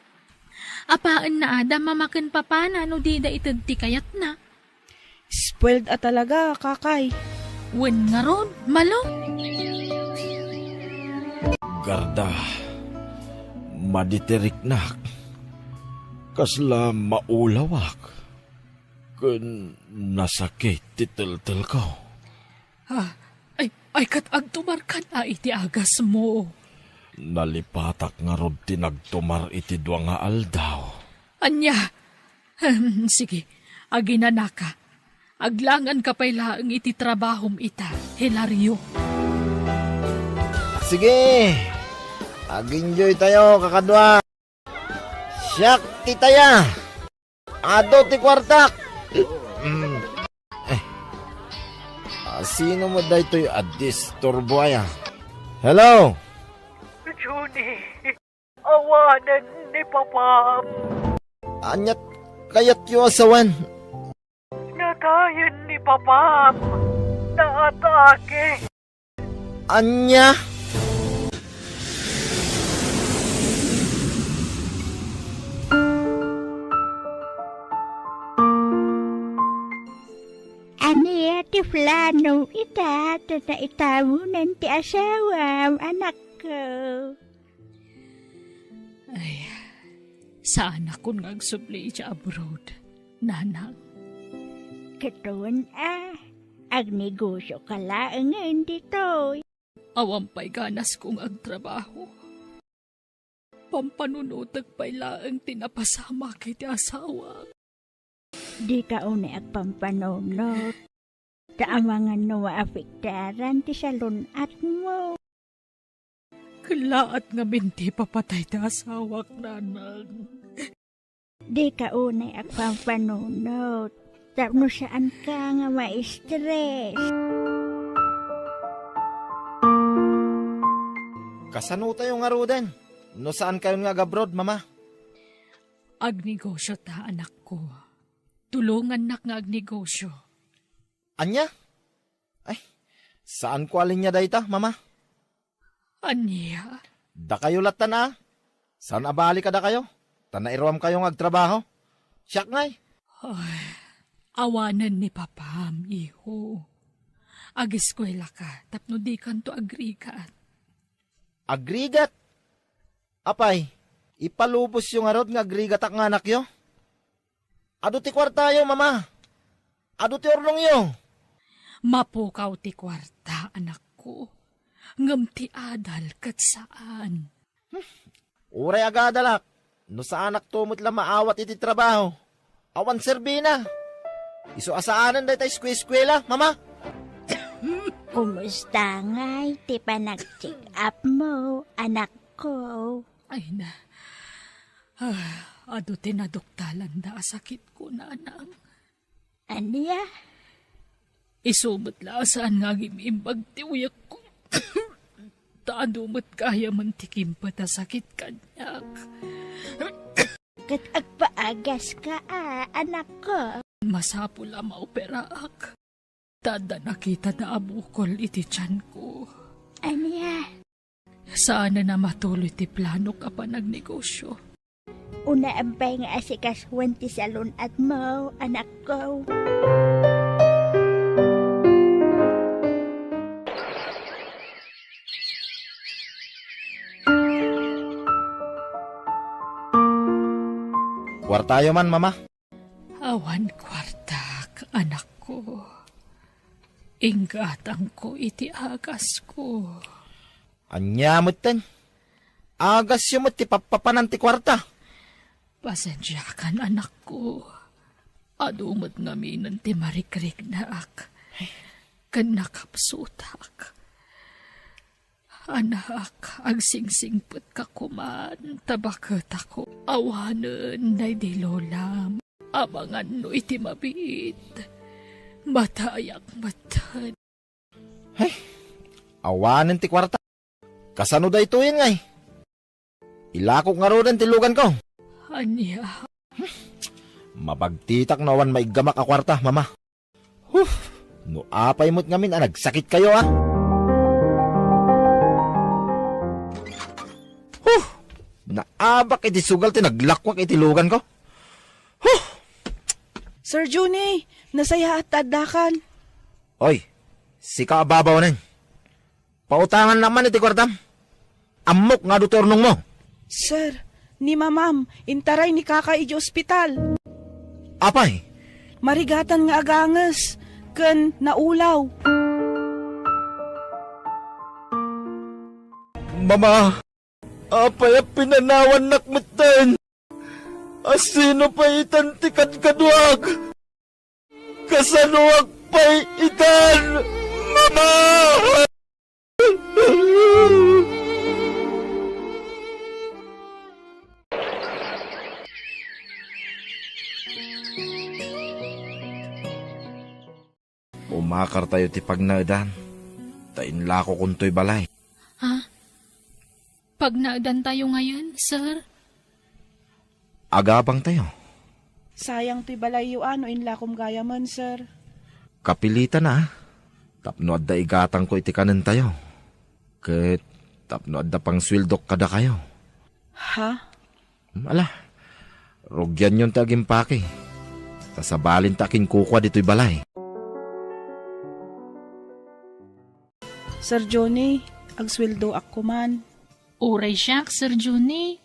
[SPEAKER 1] Apaan na ada mamakan papana no di da itad ti kayat na.
[SPEAKER 9] Spoiled at talaga, kakay.
[SPEAKER 1] Wen nga raw, malo.
[SPEAKER 8] Garda, maditerik nak. Kasla maulawak. Kun nasakit titil-til ko.
[SPEAKER 1] Ay katag tumarkan na iti agas mo.
[SPEAKER 8] Nalipatak nga rod tinagtumar iti dua nga aldaw.
[SPEAKER 1] Anya, sige, aginanaka. Aglangan ka pa'y laang iti trabahom ita, Hilario.
[SPEAKER 7] Sige, ag-enjoy tayo, kakadwa. Siyak, titaya. Ado ti kwartak. Sino mo daytoy adis turbuaya? Hello?
[SPEAKER 2] Johnny, awanan ni Papa.
[SPEAKER 7] Anyat kayat yu asawan.
[SPEAKER 2] Natayan ni Papa. Naatake.
[SPEAKER 7] Anya?
[SPEAKER 6] Ania ti flano ita, tata itamunan ti asawam, anak ko.
[SPEAKER 1] Ay, saan ako nagsubli siya abroad, nanang?
[SPEAKER 6] Katuan agnegosyo ka lang ngayon dito.
[SPEAKER 1] Awampay ganas kong agtrabaho. Pampanunutag pa'y laang tinapasama kiti asawa.
[SPEAKER 6] Di ka una agpampanunot. Taamangan no maapiktaran ti salunat mo.
[SPEAKER 1] Kalaat nga minti papatay ti asawak, nanang.
[SPEAKER 6] Di ka una agpampanunot. Tapno saan ka nga ma-stress.
[SPEAKER 7] Kasano tayo nga roden? No saan kayo nga gabrod, mama?
[SPEAKER 1] Agnegosyo ta, anak ko. Tulungan nak nga agnegosyo.
[SPEAKER 7] Anya? Ay, saan ko alin niya dayta, mama?
[SPEAKER 1] Anya?
[SPEAKER 7] Da kayo latan na. Saan abali ka da kayo? Tanairuam kayong agtrabaho. Siyak ngay.
[SPEAKER 1] Ay, awanan ni papam, iho. Agiskwela ka, tapno di kanto agrigat.
[SPEAKER 7] Agrigat? Apay, ipalubos yung arod nga agrigat ak nga anak yo. Ado ti kwarta yo, mama. Ado ti orlong yo.
[SPEAKER 1] Mapukaw ti kwarta, anak ko. Ngam ti adal kat saan.
[SPEAKER 7] Uray agadalak. No sa anak tumot lang maawat iti trabaho. Awan serbina. Iso asaanan day tayo eskwela, mama.
[SPEAKER 6] Kumusta ngay? Ti pa nag-check up mo, anak ko.
[SPEAKER 1] Ay na. Ado tinaduktalan da sakit ko na anak.
[SPEAKER 6] Aniya?
[SPEAKER 1] Isumot la saan nga gimimbag ti uyak ko. Taadumot kaya mantikim pa ta sakit kanyak.
[SPEAKER 6] Kat agpaagas ka anak ko.
[SPEAKER 1] Masapul ang maoperaak. Tada nakita na abukol iti tiyan ko.
[SPEAKER 6] Aniya?
[SPEAKER 1] Saan na matuloy ti plano ka pa nagnegosyo?
[SPEAKER 6] Una ambay nga asikaswan ti salon at mo, anak ko.
[SPEAKER 7] Kwartayo man, mama.
[SPEAKER 1] Awan kwartak, anak ko. Inggatang ko iti agas ko.
[SPEAKER 7] Anya mo ten. Agas yung ti papapanan ti kwarta.
[SPEAKER 1] Pasensya kan anak ko. Adumot ngamin ti marikrik na ak. Kanakapsutak. Anak, agsingsingput ka kuman, tabakot ako. Awanan na di lolam. Abangan no iti mabit. Matayak matan.
[SPEAKER 7] Awanan ti kwarta. Kasano da ito yun ngay? Ilakok nga rin tilugan ko.
[SPEAKER 1] Anya,
[SPEAKER 7] Mabagtitak na awan maigamak a kwarta, mama. No apay mo't ngamin, nagsakit kayo ah. Naabak iti sugal ti naglakwak iti lugan ko.
[SPEAKER 9] Sir Juni, nasaya at tadakan.
[SPEAKER 7] Oy, si kaababaw nan. Pautangan naman iti kwartam. Amok nga duturnong mo.
[SPEAKER 9] Sir, ni mamam, intaray ni kaka iji ospital.
[SPEAKER 7] Apay,
[SPEAKER 9] Marigatan nga aganges, ken naulaw.
[SPEAKER 7] mama, apay pinanawan nakmatan. Asino pa itan ti kadkadwag? Kasanuwag pa'y itan, mama! Umakar tayo ti pagnaudan. Tainla ko kunto'y balay.
[SPEAKER 1] ha? Pag naadan tayo ngayon, sir?
[SPEAKER 7] Agabang tayo.
[SPEAKER 9] Sayang ti balayo ano inlakom gaya man, sir.
[SPEAKER 7] Kapilitan na. Tapno adda igatang ko iti kanan tayo. Ket tapno adda pang swildok kada kayo.
[SPEAKER 9] Ha?
[SPEAKER 7] Ala, rugyan yun tagimpake. Kasabalin takin kukwa dito'y balay.
[SPEAKER 9] Sir Johnny, agsweldo ako man.
[SPEAKER 1] Uray siyak, Sir Juni.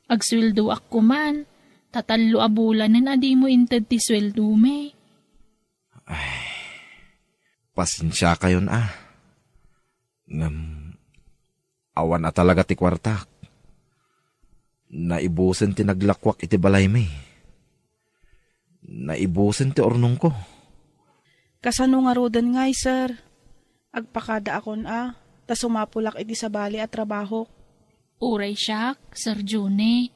[SPEAKER 1] Agsweldo ako man. Tatalo a bulan na adi mo inted ti sweldo me.
[SPEAKER 7] Pasensya kayon ah. Awan na talaga ti kwartak. Naibusen ti naglakwak iti balay me. Naibusen ti ornong ko.
[SPEAKER 9] Kasano nga rodan ngay, sir? Agpakada akon ta sumapulak iti sa bali at trabaho.
[SPEAKER 1] Uray siyak, Sir Juni.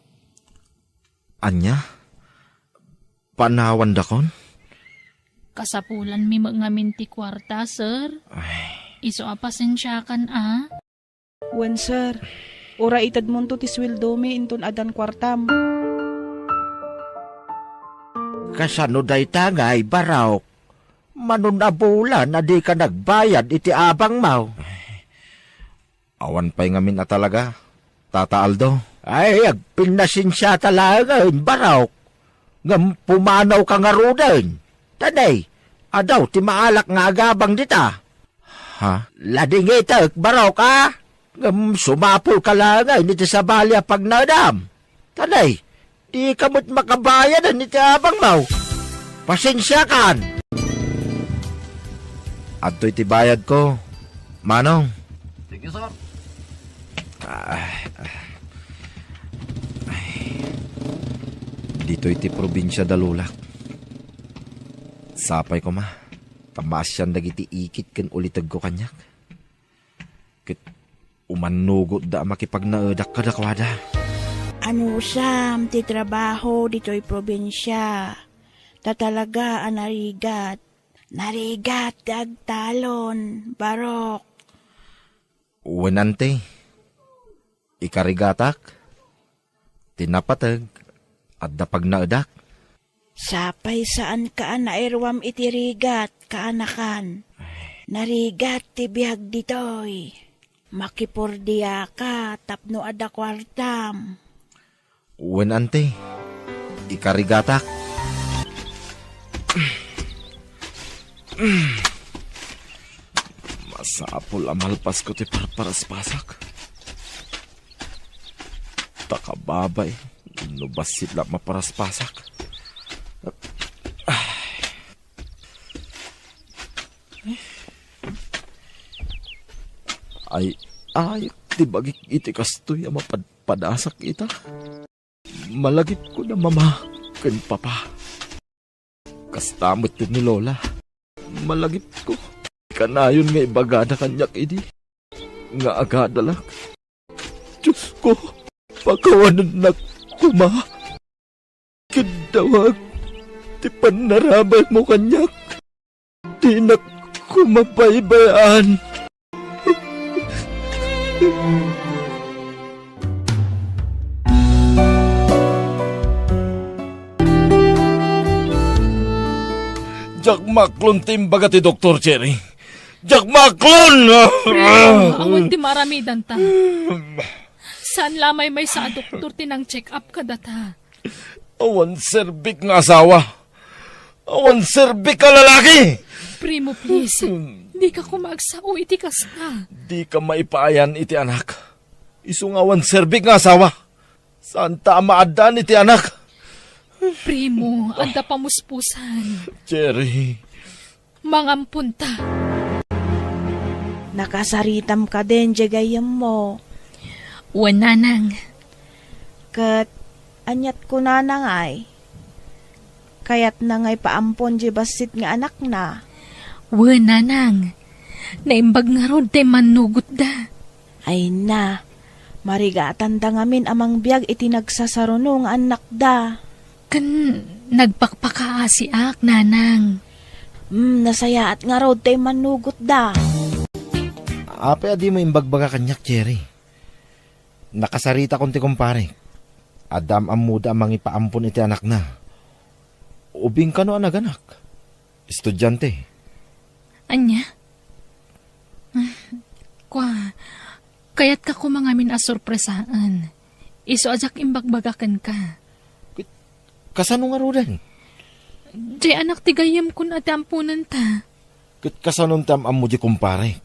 [SPEAKER 7] Anya? Panawan dakon?
[SPEAKER 1] Kasapulan mi ngamin ti kwarta, sir. Iso a pasensyakan
[SPEAKER 9] Wen, sir. Ora itad mo to ti sweldo mi inton adan kwartam.
[SPEAKER 7] Kasano day tangay, baraok? Manunabula na di ka nagbayad iti abang mau. Awan pa'y ngamin na talaga, Tata Aldo. Ay, agpinasinsya talaga, baraok. Ngam pumanaw ka nga rudan. Taday, adaw ti maalak nga agabang dita. Ha? Lading itak, baraok ka? Ngam sumapul ka lang niti sa balya pag nadam. Taday, di kamot makabayad niti abang mau. Pasensya kan. Adto'y tibayad ko. Manong.
[SPEAKER 3] Sige, sir.
[SPEAKER 7] Dito'y ti probinsya dalulak. Sapay ko ma. Kamasyan dagiti ikit ken ulitag ko kanyak. Kit umanugot da makipagnaedak kadakwada.
[SPEAKER 6] Ano sam ti trabaho dito'y probinsya. Tatalaga anarigat. Narigat agtalon, barok.
[SPEAKER 7] Uwanante. Ikarigatak. Tinapatag. At dapag naedak.
[SPEAKER 6] Sapay saan ka nairwam itirigat, kaanakan. Narigat ti biyag ditoy. Makipurdiya ka, tapno ada kwartam.
[SPEAKER 7] Uwanante. Ikarigatak. Masapol amalpas ko ti parparaspasak. Takababay, nubasit lang maparaspasak. Ay, ti bagik iti kastoy ang mapadpadasak ita. Malagip ko na mama ken papa. Kastamot din ni Lola. Malagip ko. Kanayon nga ibagada kanyak idi. Nga agadalak. Diyos ko, pakawanan na kuma. Kidawag, ti panarabay mo kanyak. Di na kumabaybayan. Jack Maklon timbaga ti Dr. Cherry. Jack Maklon!
[SPEAKER 1] Primo, awan ti maramidan ta. Saan lamay may sa doktor tinang check-up ka data?
[SPEAKER 7] Awan serbik nga asawa. Awan serbik ka lalaki.
[SPEAKER 1] Primo, please. Di ka kumagsao iti kas na.
[SPEAKER 7] Di ka maipaayan iti anak. Isungawan serbik nga asawa. Saan ta maadan iti anak?
[SPEAKER 1] Primo, anda pamuspusan.
[SPEAKER 7] Cherry.
[SPEAKER 1] Mangampunta.
[SPEAKER 9] Nakasaritam ka din, jagayam mo.
[SPEAKER 1] Wananang.
[SPEAKER 9] Kat, anyat ko na nangay. Kayat nangay paampon di basit nga anak na.
[SPEAKER 1] Wananang. Naimbag nga ron tay manugot da.
[SPEAKER 9] Ay na, marigatan da ngamin amang biyag iti nagsasarunong anak da.
[SPEAKER 1] Kan nagpakpakaasiak, nanang.
[SPEAKER 9] Nasaya at nga raw tay manugot da.
[SPEAKER 7] Ape, adi mo imbagbaga kanyak, Cherry. Nakasarita konti kumpare. Adam ang muda amang ipaampon iti anak na. Ubing ka no anak-anak. Estudyante.
[SPEAKER 1] Anya? Kaya't ka kumangamin asurpresaan. Iso ajak imbagbagakan ka.
[SPEAKER 7] Kasano nga rodan?
[SPEAKER 1] Jay anak tigayam kun atampunan ta.
[SPEAKER 7] Kasanon tam amo di kumpare.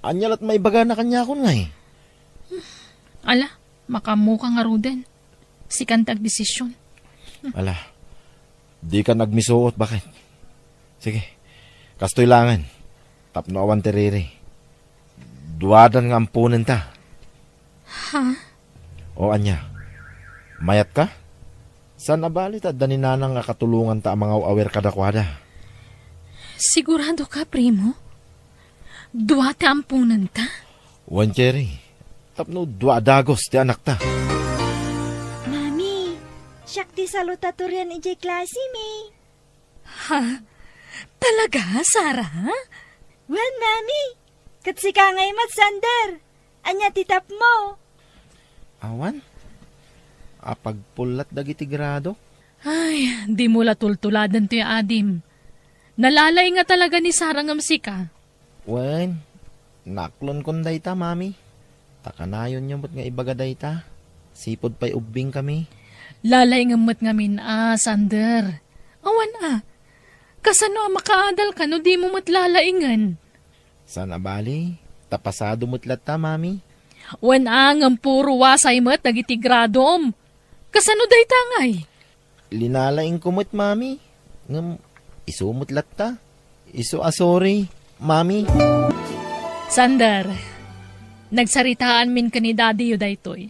[SPEAKER 7] Anyalat may baga na kanya akon nga eh.
[SPEAKER 1] Ala, makamuka nga roden. Sikantag desisyon.
[SPEAKER 7] Ala, di ka nagmisuot, bakit? Sige, kastoy langan. Tapno awan terere. Duwadan nga ampunan ta.
[SPEAKER 1] Ha?
[SPEAKER 7] O anya, mayat ka? San abalit at daninanang nga katulungan ta mga awer kadakwada?
[SPEAKER 1] Sigurado ka, primo? Duwate ampunan ta?
[SPEAKER 7] Wan Cherry, tapno duwadagos ti anak ta.
[SPEAKER 6] Mami, siyak ti salutatorian ijay klase mi.
[SPEAKER 1] Ha? Talaga, Sarah?
[SPEAKER 6] Well, mami, katsika ngay matsander. Anya titap mo.
[SPEAKER 7] Awan? Apagpulat dagiti grado?
[SPEAKER 1] Ay, di mo latultuladan to yung adim. Nalalay nga talaga ni Sarah ng musika.
[SPEAKER 7] Wen, naklon kon dayta, mami. Takanayon niyo mo't nga ibaga dayta. Sipod pa'y ubing kami.
[SPEAKER 1] Lalay nga mo't ngamin, Sander. Awan kasano makaadal ka no di mo mo't lalaingan.
[SPEAKER 7] Sana bali? Tapasado mo't lata, mami.
[SPEAKER 1] Wan ang puro wasay mo't dagiti gradom. Kasano day tangay?
[SPEAKER 7] Linalaing kumot, mami. Ngam, isumot lata. Iso asori, mami.
[SPEAKER 1] Sander, nagsaritaan min ka ni daddy yu daytoy.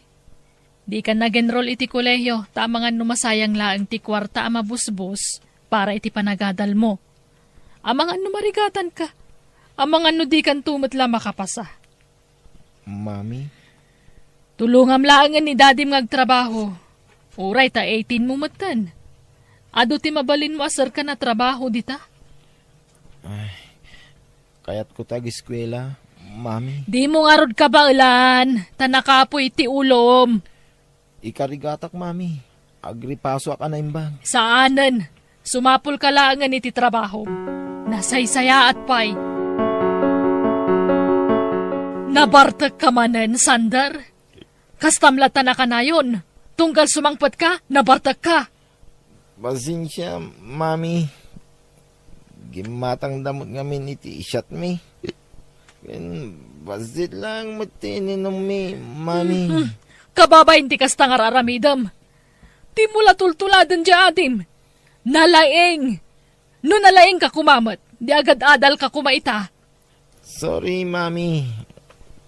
[SPEAKER 1] Di ka nag-enroll iti kolehiyo, tamangan numasayang laang ti kwarta ama busbus para iti panagadal mo. Amangan numarigatan ka. Amangan no di kan tumatla makapasa.
[SPEAKER 7] Mami?
[SPEAKER 1] Tulungam laangan ni daddy magtrabaho. Uray ta 18 mo matan. Ado ti mabalin mo asar ka na trabaho dita?
[SPEAKER 7] Ay, kayat ko tag-eskwela, mami.
[SPEAKER 1] Di mo nga rod ka ba ulan? Tanakapo iti ulom.
[SPEAKER 7] Ikarigatak, mami. Agripaso ka na imbang.
[SPEAKER 1] Saanan? Sumapol ka laangan iti trabaho. Nasaysaya at pay. Nabartag ka manen, Sander. Kastamlatan na ka na yun. Tunggal sumangpat ka, nabartag ka.
[SPEAKER 7] Pasensya, mami. Gimatang damot ngamin iti isyat mi. Basit lang matininom mi, mami.
[SPEAKER 1] Kababa hindi kasta nga raramidam. Di mo latultuladan di adim. Nalaing. No nalaing ka kumamat, di agad adal ka kumaita.
[SPEAKER 7] Sorry, mami.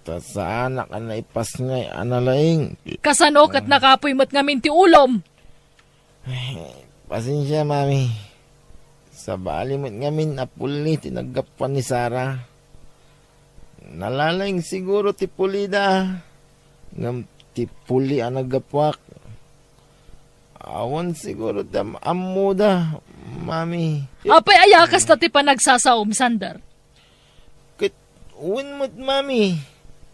[SPEAKER 7] Ta sa anak na ipas ngay analaing.
[SPEAKER 1] Kasano kat nakapoy mo't ngamin ti ulom.
[SPEAKER 7] Pasensya, mami. Sa bali mo't ngamin apuli tinagapan ni Sarah. Nalalaing siguro ti pulida. Ngam ti puli ang nagapwak. Awan siguro tam amuda, mami.
[SPEAKER 1] Apay ayakas na ti panagsasaom, Sander.
[SPEAKER 7] Kit uwin mo't, mami.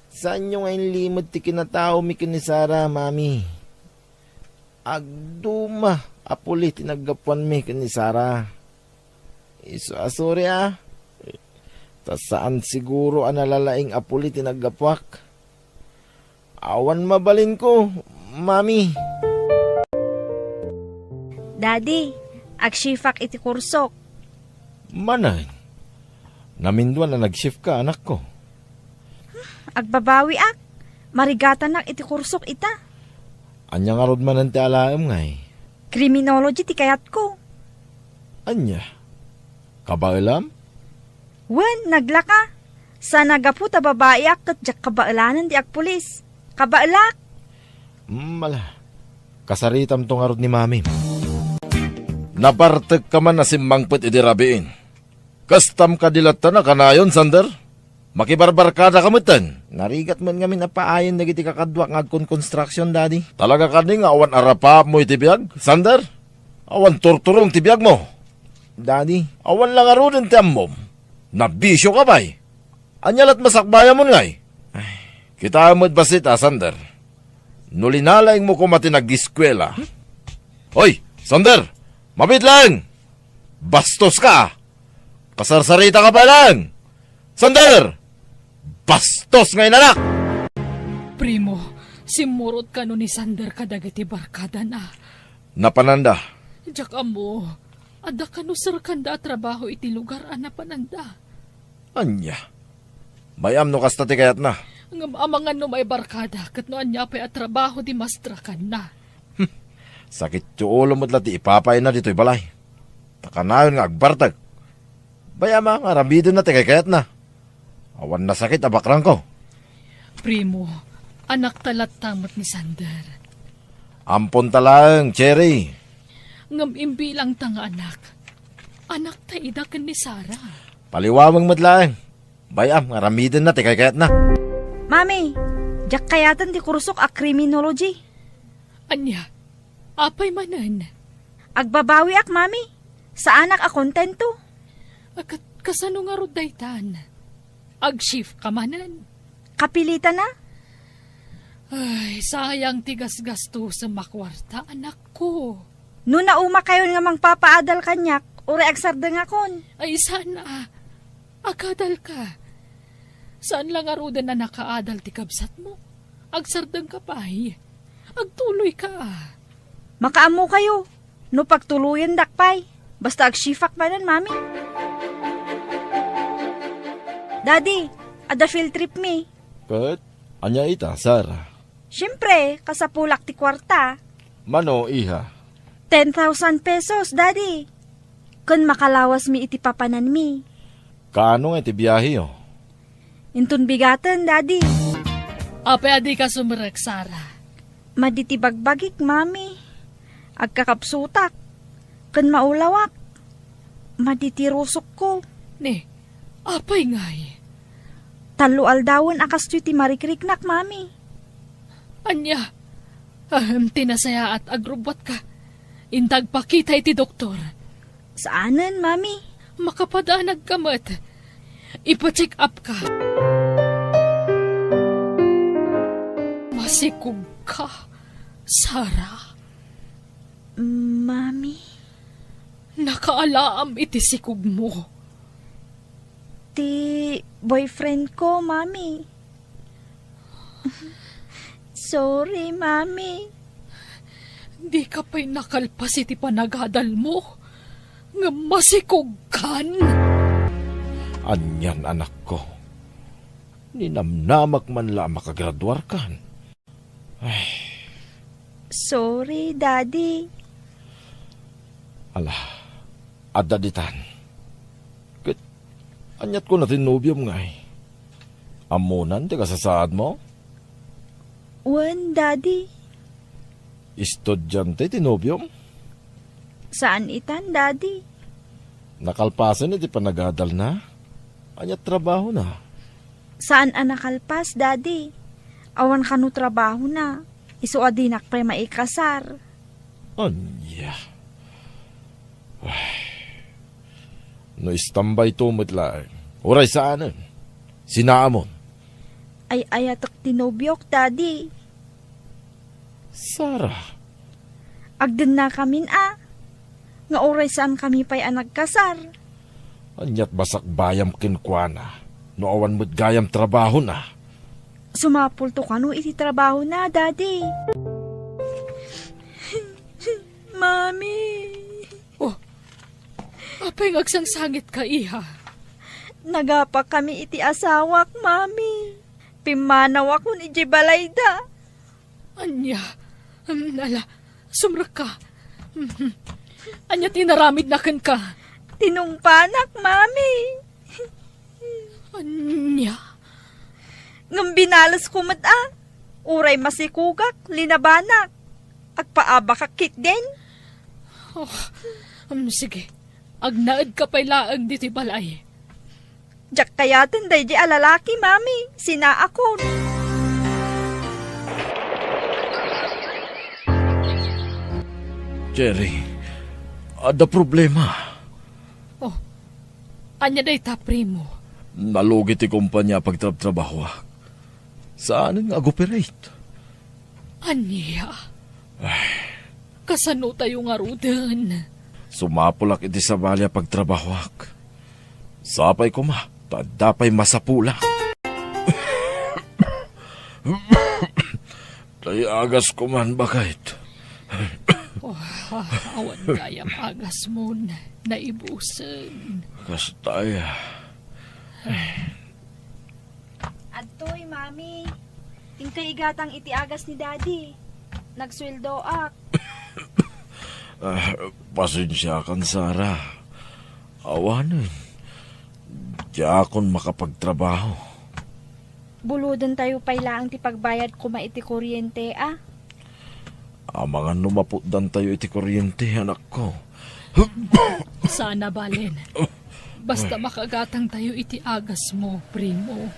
[SPEAKER 7] Saan nyo ngayon limod ti kinatao mi ni Sarah, mami? Agduma, apuli tinagapuan mi ni Sarah. Iso asuri Ta saan siguro ang nalalaing apuli tinagapuak? Awan mabalin ko, mami.
[SPEAKER 6] Daddy, agsifak iti kursok.
[SPEAKER 7] Manay, naminduan na nag-shift ka, anak ko.
[SPEAKER 6] Agbabawi ak. Marigatan ak iti kursok ita.
[SPEAKER 7] Anya nga rod man ang ti alaam ngay.
[SPEAKER 6] Criminology ti kayat ko.
[SPEAKER 7] Anya? Kabailam?
[SPEAKER 6] Wen, naglaka. Sa nagaputa babae ak kat jak kabaalanan ti ak pulis. Kabaalak.
[SPEAKER 7] Mala. Kasaritam tong arod ni mami. Napartek ka man na simbangpet iti rabiin. Kastam ka dilata na kanayon, Sander? Makibarbarkada kamutan. Narigat man kami na paayon na giti kakadwa ng construction, daddy. Talaga ka nga awan arapa mo iti biyag, Sander? Awan turturong ti biyag mo. Daddy, awan lang arunin ti ammom. Nabisyo ka ba'y? Anyalat masakbaya mo ngay. Kita mo't basit Sander. Nulinalaing mo kumati nag-eskwela. Hoy, Sander! Mabit lang! Bastos ka! Kasarsarita ka pa lang! Sander! Bastos ngayon anak!
[SPEAKER 1] Primo, simurot ka no ni Sander kadagiti barkada na.
[SPEAKER 7] Napananda.
[SPEAKER 1] Diyak amo, ada ka no sir kanda trabaho iti lugar ana pananda.
[SPEAKER 7] Anya? Bayam no kasta ti kayat na.
[SPEAKER 1] Ngam amangan no may barkada, kat no anya pa'y at trabaho di mastra ka na.
[SPEAKER 7] Sakit yung ulo mo't lati ipapay na dito'y balay. Takanayon nga agbartag. Bayama nga rambido na ti kayat na. Awan na sakit abakrang ko.
[SPEAKER 1] Primo, anak talat tamot ni Sander.
[SPEAKER 7] Ampon talang, Cherry.
[SPEAKER 1] Ngam imbilang tanga anak. Anak ta idakan ni Sarah.
[SPEAKER 7] Paliwawang madlaang. Bayam nga rambido na ti kayat na.
[SPEAKER 6] Mami, jak kayatan ti kursok a criminology.
[SPEAKER 1] Anya, apay manan.
[SPEAKER 6] Agbabawi ak, mami. Sa anak a kontento.
[SPEAKER 1] Akat kasano nga rod daytan. Ag-shift ka manan.
[SPEAKER 6] Kapilitan na.
[SPEAKER 1] Ay, sayang tigas gasto sa makwarta, anak ko.
[SPEAKER 6] No nauma kayo nga mangpapaadal kanyak, ure agsardeng akon.
[SPEAKER 1] Ay, sana. Akadal ka. Saan lang aruda na nakaadal ti kabsat mo? Agsardeng ka pa ay. Agtuloy ka.
[SPEAKER 6] Makaamo kayo. No pagtuluyan dakpay. Basta agsifak manan, mami. Daddy, ada field trip mi.
[SPEAKER 7] Kat, anya ita, Sarah.
[SPEAKER 6] Siyempre, kasapulak ti kwarta.
[SPEAKER 7] Mano, iha?
[SPEAKER 6] 10,000 pesos, daddy. Kun makalawas mi iti papanan mi.
[SPEAKER 7] Kaano nga iti biyahe yo?
[SPEAKER 6] Intun bigatan, daddy.
[SPEAKER 1] Apay adi ka sumirek, Sarah.
[SPEAKER 6] Maditi bagbagik, mami. Agkakapsutak. Kun maulawak. Maditi rusok ko.
[SPEAKER 1] Ne, apay ngay.
[SPEAKER 6] Talo aldawon akas ti marikriknak, mami.
[SPEAKER 1] Anya, tinasaya at agrubot ka. Intag pakita iti doktor.
[SPEAKER 6] Saanan, mami?
[SPEAKER 1] Makapadanag ka mat. Ipa-check up ka. Masikog ka, Sarah.
[SPEAKER 6] Mami?
[SPEAKER 1] Nakaalaam iti sikog mo.
[SPEAKER 6] Ti boyfriend ko, mami. Sorry, mami.
[SPEAKER 1] Di ka pa'y nakalpas iti panagadal mo. Nga masikog kan.
[SPEAKER 7] Anyan, anak ko. Ninamnamak man la makagraduar kan. Ay,
[SPEAKER 6] Sorry, daddy.
[SPEAKER 7] ala, adaditan. Kat, anyat ko na tinubyom nga eh.
[SPEAKER 8] Amunan, di kasasaad mo?
[SPEAKER 6] Wan, Daddy.
[SPEAKER 8] Estudyante, tinobyom?
[SPEAKER 6] Saan itan, Daddy?
[SPEAKER 8] Nakalpasan, iti panagadal na? Anyat trabaho na.
[SPEAKER 6] Saan anakalpas, Daddy? Awan kanu trabaho na. Isu adinak pre maikasar.
[SPEAKER 8] Anya. Ay. No istambay tumot lang. Oray saanan? Sinaamon.
[SPEAKER 6] Ay ayatak tinobyok, Daddy.
[SPEAKER 8] Sarah.
[SPEAKER 6] Agden na kamin Nga oray saan kami pa'y nagkasar.
[SPEAKER 8] Anyat basak bayam kinkwana. No awan mo't gayam trabaho na.
[SPEAKER 6] Sumapul to kanu iti trabaho na, Daddy. Mami.
[SPEAKER 1] Apay ngagsangsangit ka, iha.
[SPEAKER 6] Nagapak kami iti asawak, Mami. Pimanaw ako ni Jibalayda.
[SPEAKER 1] Anya, nala, sumrak ka. Anya, tinaramid na kan ka.
[SPEAKER 6] Tinungpanak, Mami.
[SPEAKER 1] Anya,
[SPEAKER 6] Ngambinalas kumat Uray masikugak, linabanak. Agpaabakakit din.
[SPEAKER 1] sige. Agnaad ka pa'y laag diti balay.
[SPEAKER 6] Jak kayatan day di alalaki, Mami. Sina ako.
[SPEAKER 8] Jerry, ada problema.
[SPEAKER 1] Anya day ta, primo.
[SPEAKER 8] Nalugi ti kumpanya pagtrabaho. Saan nga operate?
[SPEAKER 1] Anya, kasano tayo nga rudan?
[SPEAKER 8] Sumapulak iti sa balya pagtrabahwak. Sapay ko ma, tadapay masapula. Tay agas ko man bakit.
[SPEAKER 1] Awan gayam agas mo na ibusan.
[SPEAKER 8] Kastaya.
[SPEAKER 6] Adtoy, Mami. Tingkay igatang iti agas ni Daddy. Nagsweldo ak.
[SPEAKER 8] Pasensya kan, Sarah. Awanin. Di akon makapagtrabaho.
[SPEAKER 6] Buludan tayo pailaang ti pagbayad ko maiti kuryente,
[SPEAKER 8] Amangan lumaputdan tayo iti kuryente, anak ko.
[SPEAKER 1] Sana balen. Basta makagatang tayo iti agas mo, primo.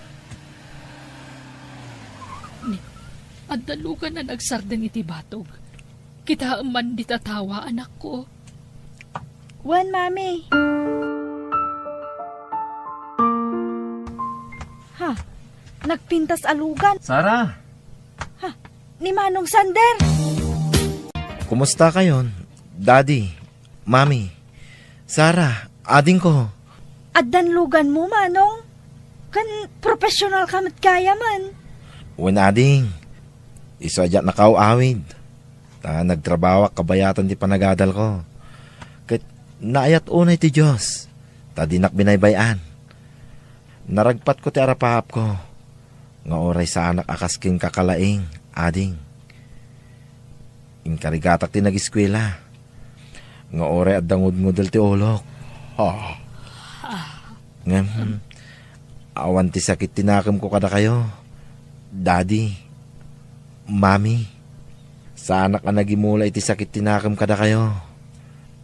[SPEAKER 1] At dalugan na nagsardeng iti batog. Kita man di tatawa, anak ko.
[SPEAKER 6] Wan, Mami. Ha? Nagpintas alugan.
[SPEAKER 7] Sarah,
[SPEAKER 6] Ni Manong Sander.
[SPEAKER 7] kumusta kayon? Daddy, Mami, Sarah, ading ko.
[SPEAKER 6] Addan lugan mo, Manong. Kan professional kamat kaya man.
[SPEAKER 7] Uwan ading, isadya na awid. Nagtrabaho kabayatan di panagadal ko. Kat naayat unay ti Diyos. Tadinak binaybayan. Naragpat ko ti arapahap ko. Nga oray sa anak akasking kakalaing, ading. Inkarigatak ti nag-eskwela. Nga oray at dangud-ngudal ti olok. Awan ti sakit tinakam ko kada kayo. Daddy, Mami, sa anak ka nagimula iti sakit tinakam kada kayo.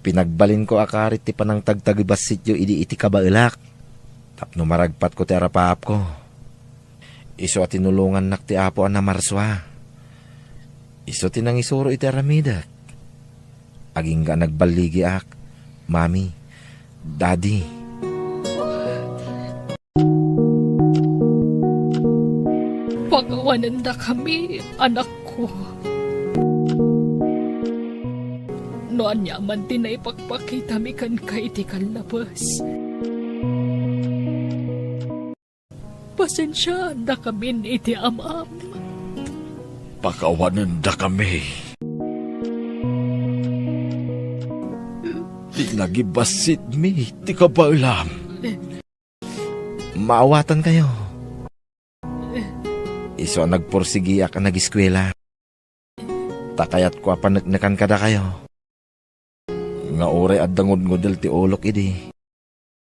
[SPEAKER 7] Pinagbalin ko akarit ti panang tagtagibas sityo iti kabailak. Tapno maragpat ko ti arapahap ko. Iso at tinulungan nak ti apo na marswa. Iso tinang isuro iti aramidak. Aging ka nagbaligi ak, Mami, Daddy.
[SPEAKER 1] Pagawanan na kami, anak ko. Noan niya man din na ipagpakita mi kan kay iti kalabas. Pasensya na kami iti amam.
[SPEAKER 8] Pakawanan da kami. Di nagibasit mi, di ka ba alam?
[SPEAKER 7] Maawatan kayo. Iso nagporsigi ak nag-eskwela. Takayat ko apanagnakan kada kayo. Nga oray at dangod-ngodel ti olok idi.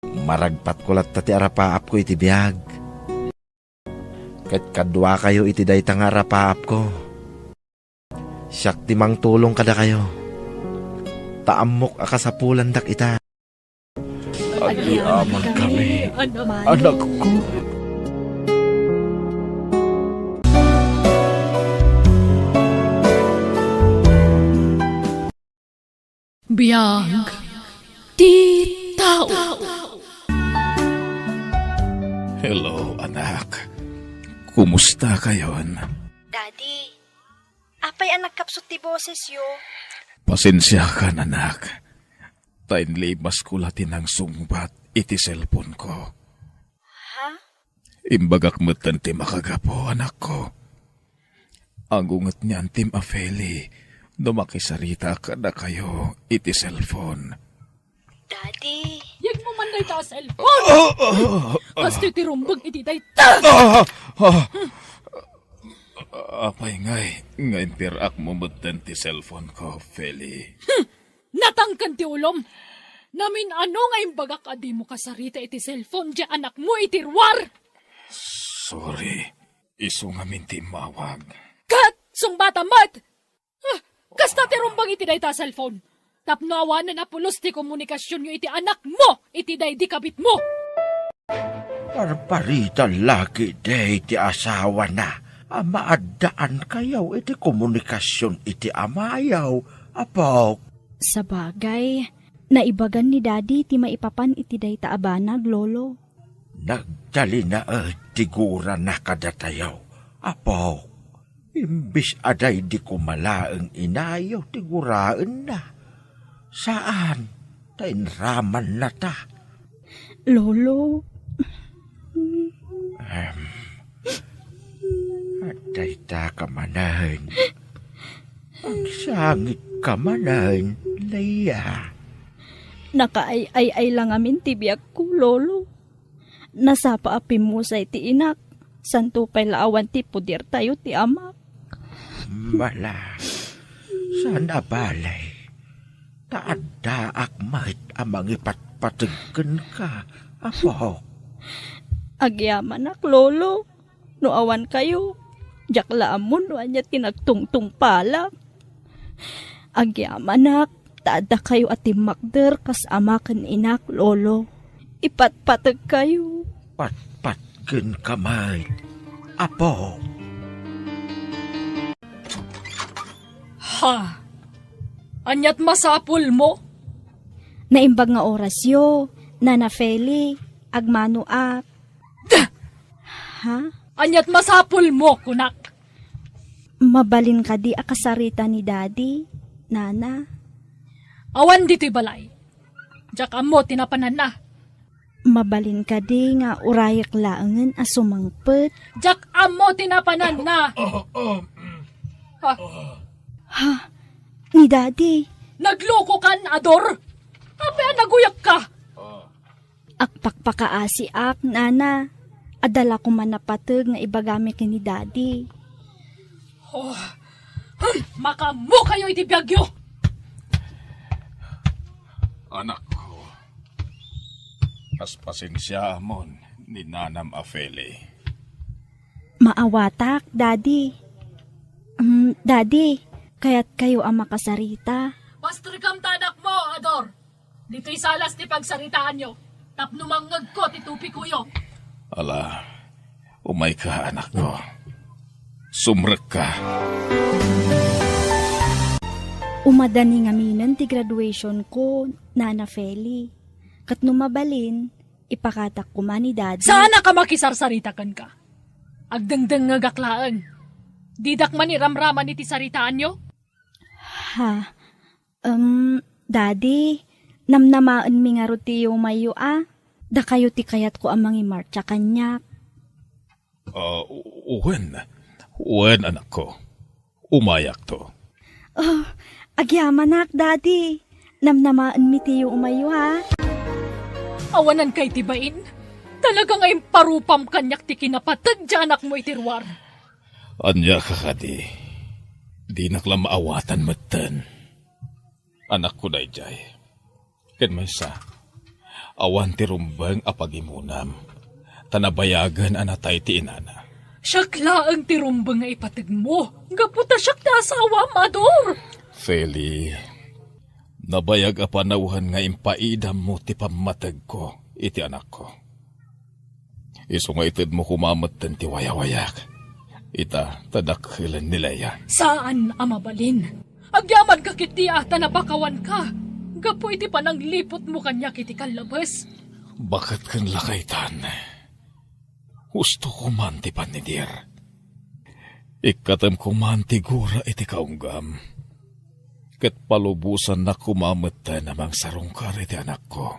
[SPEAKER 7] Maragpat ko lat ti arapaap ko iti biyag. Ket kadwa kayo iti dayta nga rapaap ko. Siyak timang tulong kada kayo. Taamok akasapulan dak ita. Agiaman kami, anak ko.
[SPEAKER 1] Biyag ti tao.
[SPEAKER 5] Hello, anak. Kumusta kayon?
[SPEAKER 6] Daddy, apay ang nagkapsot ti boses yo?
[SPEAKER 5] Pasensya ka, anak. Tainli mas kulatin ang sungbat iti cellphone ko.
[SPEAKER 6] Ha?
[SPEAKER 5] Imbagak matan ti makagapo, anak ko. Agungat niyan tim Afeli, dumakisarita ka na kayo iti cellphone.
[SPEAKER 6] Daddy,
[SPEAKER 1] Yag mo man day ta cellphone. Kasto ti rumbag iti day ta.
[SPEAKER 5] Apay nga interak mo matan ti cellphone ko, Feli.
[SPEAKER 1] Natangkan ti ulom. Namin ano nga imbagak adi mo kasarita iti cellphone di anak mo itirwar.
[SPEAKER 5] Sorry, iso nga minti mawag.
[SPEAKER 1] Kat! Sungbata mat! Kasta ti rumbag iti day ta cellphone. Tapno awan na napulos ti komunikasyon nyo iti anak mo, iti day di kabit mo.
[SPEAKER 7] Parparita lagi day ti asawa na. Maadaan kayaw iti komunikasyon iti amayaw. Apo.
[SPEAKER 6] sa bagay, naibagan ni Daddy ti maipapan iti dayta abanag, Lolo.
[SPEAKER 7] Nagdali na tigura na kadatayaw. Apo. Imbis aday di kumalaang inayaw tiguraan na. Saan? Tainraman na ta.
[SPEAKER 6] Lolo,
[SPEAKER 7] Aday ta kamanahan. Ang sangit kamanahan, Laya.
[SPEAKER 6] nakaay-ay lang amin ti biyak ko, Lolo. Nasapa api mo sa iti inak. Santo pa'y laawan ti pudir tayo ti ama.
[SPEAKER 7] Mala, sana balay. Taanda akmat amang ipatpatagkan ka, apo.
[SPEAKER 6] Agyaman ak, Lolo. No awan kayo. Jaklaan mo no anya tinagtungtung palak. Agyaman ak, taada kayo at timakder kas ama kan inak, Lolo. Ipatpatag kayo.
[SPEAKER 7] Patpatkan kamay, apo.
[SPEAKER 1] Ha? Anyat masapul mo?
[SPEAKER 6] Naimbag nga orasyo, Nana Feli, agmano ak. Ha?
[SPEAKER 1] Anyat masapul mo, kunak?
[SPEAKER 6] Mabalin ka di akasarita ni Daddy, Nana.
[SPEAKER 1] Awan dito'y balay. Diyak mo tinapanan na.
[SPEAKER 6] Mabalin ka di nga urayak laangan asumangpet.
[SPEAKER 1] Diyak mo tinapanan na. Ha?
[SPEAKER 6] Ni Daddy,
[SPEAKER 1] Nagloko kan, Ador? Apea naguyak ka.
[SPEAKER 6] akpakpakaasi ak, Nana. Adala ko man napatag nga ibagami ka ni Daddy.
[SPEAKER 1] Makamu kayo iti biyagyo.
[SPEAKER 5] Anak ko, as pasensya mon ni Nanam Afeli.
[SPEAKER 6] Maawatak, Daddy. Daddy, kaya't kayo ang makasarita.
[SPEAKER 1] Pastrikam tanak mo, Ador. Dito'y salas ti pagsaritaan nyo. Tapnumangag ko ti tupi kuyo.
[SPEAKER 5] Ala, umay ka anak ko. Sumrek ka.
[SPEAKER 6] Umadani nga minan ti graduation ko, Nana Feli. Kat numabalin, ipakatak ko man ni Daddy.
[SPEAKER 1] Sana ka makisarsaritakan ka. Agdengdeng nga gaklaan. Didak man iramraman iti saritaan nyo?
[SPEAKER 6] Ha? Daddy, namnamaan mi nga ruti yung mayo Da kayo ti kayat ko amang imarcha kanyak.
[SPEAKER 5] Wen anak ko. Umayak to.
[SPEAKER 6] Agyaman ak, Daddy. Namnamaan mi ti yung umayo
[SPEAKER 1] Awanan kay tibain. Talagang ay parupam kanyak ti kinapatag dyan anak mo itirwar.
[SPEAKER 5] Anya ka kadi. Di nakla maawatan matan. Anak ko dayjay. Ken maysa. Awan ti rumbang apagimunam. Tanabayagan anatay ti inana.
[SPEAKER 1] Siyakla ang tirumbang nga ipatag mo. Gaputa siyak na asawa, Ador.
[SPEAKER 5] Feli, nabayag a panawhan nga impaidam mo ti pamatag ko, iti anak ko. Iso nga itid mo kumamatan ti wayawayak. Ita, tadakilan nila yan.
[SPEAKER 1] Saan, amabalin? Agyaman ka kiti ata napakawan ka. Gapo iti panang lipot mo kanya kiti kalabas.
[SPEAKER 5] Bakit kan lakaitan? Gusto ko man ti panidir. Ikatam ko man ti gura iti kaunggam. Kat palubusan na kumamata namang sarungkar iti anak ko.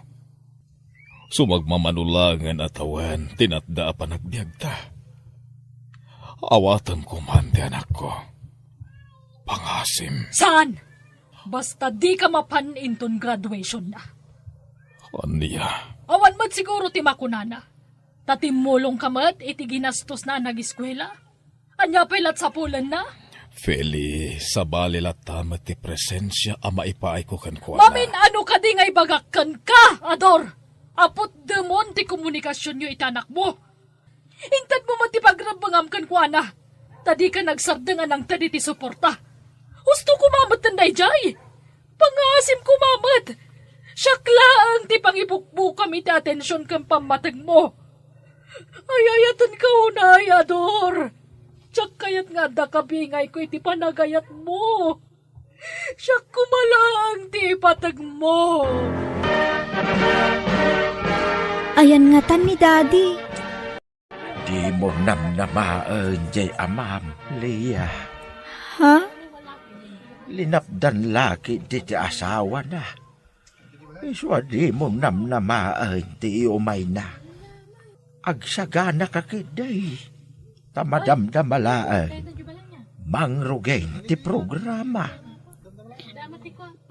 [SPEAKER 5] Sumagmamanulangan at awan, tinatda pa nagbiagta. Awatan ko man ti anak ko. Pangasim.
[SPEAKER 1] Saan? Basta di ka mapaninton graduation na.
[SPEAKER 5] Aniya.
[SPEAKER 1] Awan mat siguro ti makunana. Tatimulong ka mat iti ginastos na nag-eskwela. Anya pilat sa pulan na.
[SPEAKER 5] Feli, sa balilat tamat ti presensya ama ipaay ko kan kuala.
[SPEAKER 1] Mamin ano ka di ngay bagakkan ka, Ador? Apot demon ti komunikasyon nyo itanak mo. Intad mo man ti pagrabangam kan kuana. Tadi ka nagsardangan ng tadi ti suporta. Gusto kumamat na jay. Pangasim kumamat. Siyakla ang ti pangibukbuk kami ti atensyon kan pamatag mo. Ayayatan ka unay, Ador. Tiyak kayat nga da kabingay ko iti panagayat mo. Siyak kumalang ti ipatag mo.
[SPEAKER 6] Ayan nga tan ni Daddy.
[SPEAKER 7] Di mo namnamaan, jay amam, Leah.
[SPEAKER 6] Ha?
[SPEAKER 7] Linapdan laki di asawa na. Iswa di mo namnamaan, ti umay na. Agsagana ka kiday. Tamadamdamalaan. Mangrugain ti programa.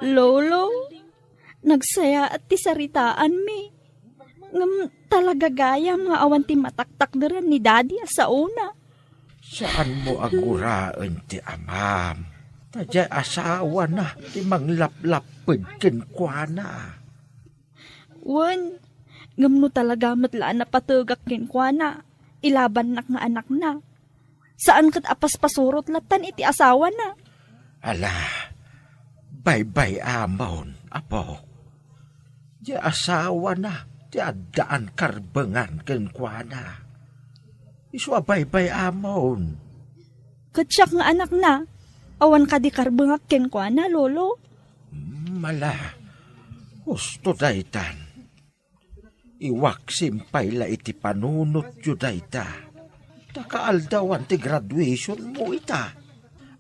[SPEAKER 6] Lolo, nagsaya at ti saritaan mi. Ngam talaga gayam nga awan ti mataktak daran ni Daddy sa una.
[SPEAKER 7] Saan mo aguraan ti amam? Tadya asawa na ti manglaplapid kenkwana.
[SPEAKER 6] Wan, ngam no talaga matlaan na patugak kenkwana. Ilaban nak nga anak na. Saan kat apas-pasurot latan iti asawa na?
[SPEAKER 7] Ala, bye-bye amon, apo. Di asawa na, di adaan karbengan kenkwana. Iswa bye-bye amon.
[SPEAKER 6] Katsyak nga anak na. Awan ka di karbengak kenkwana, lolo.
[SPEAKER 7] Mala, gusto daytan. Iwak simpay la iti panunot yu dayta. Takaaldawan ti graduation mo ita.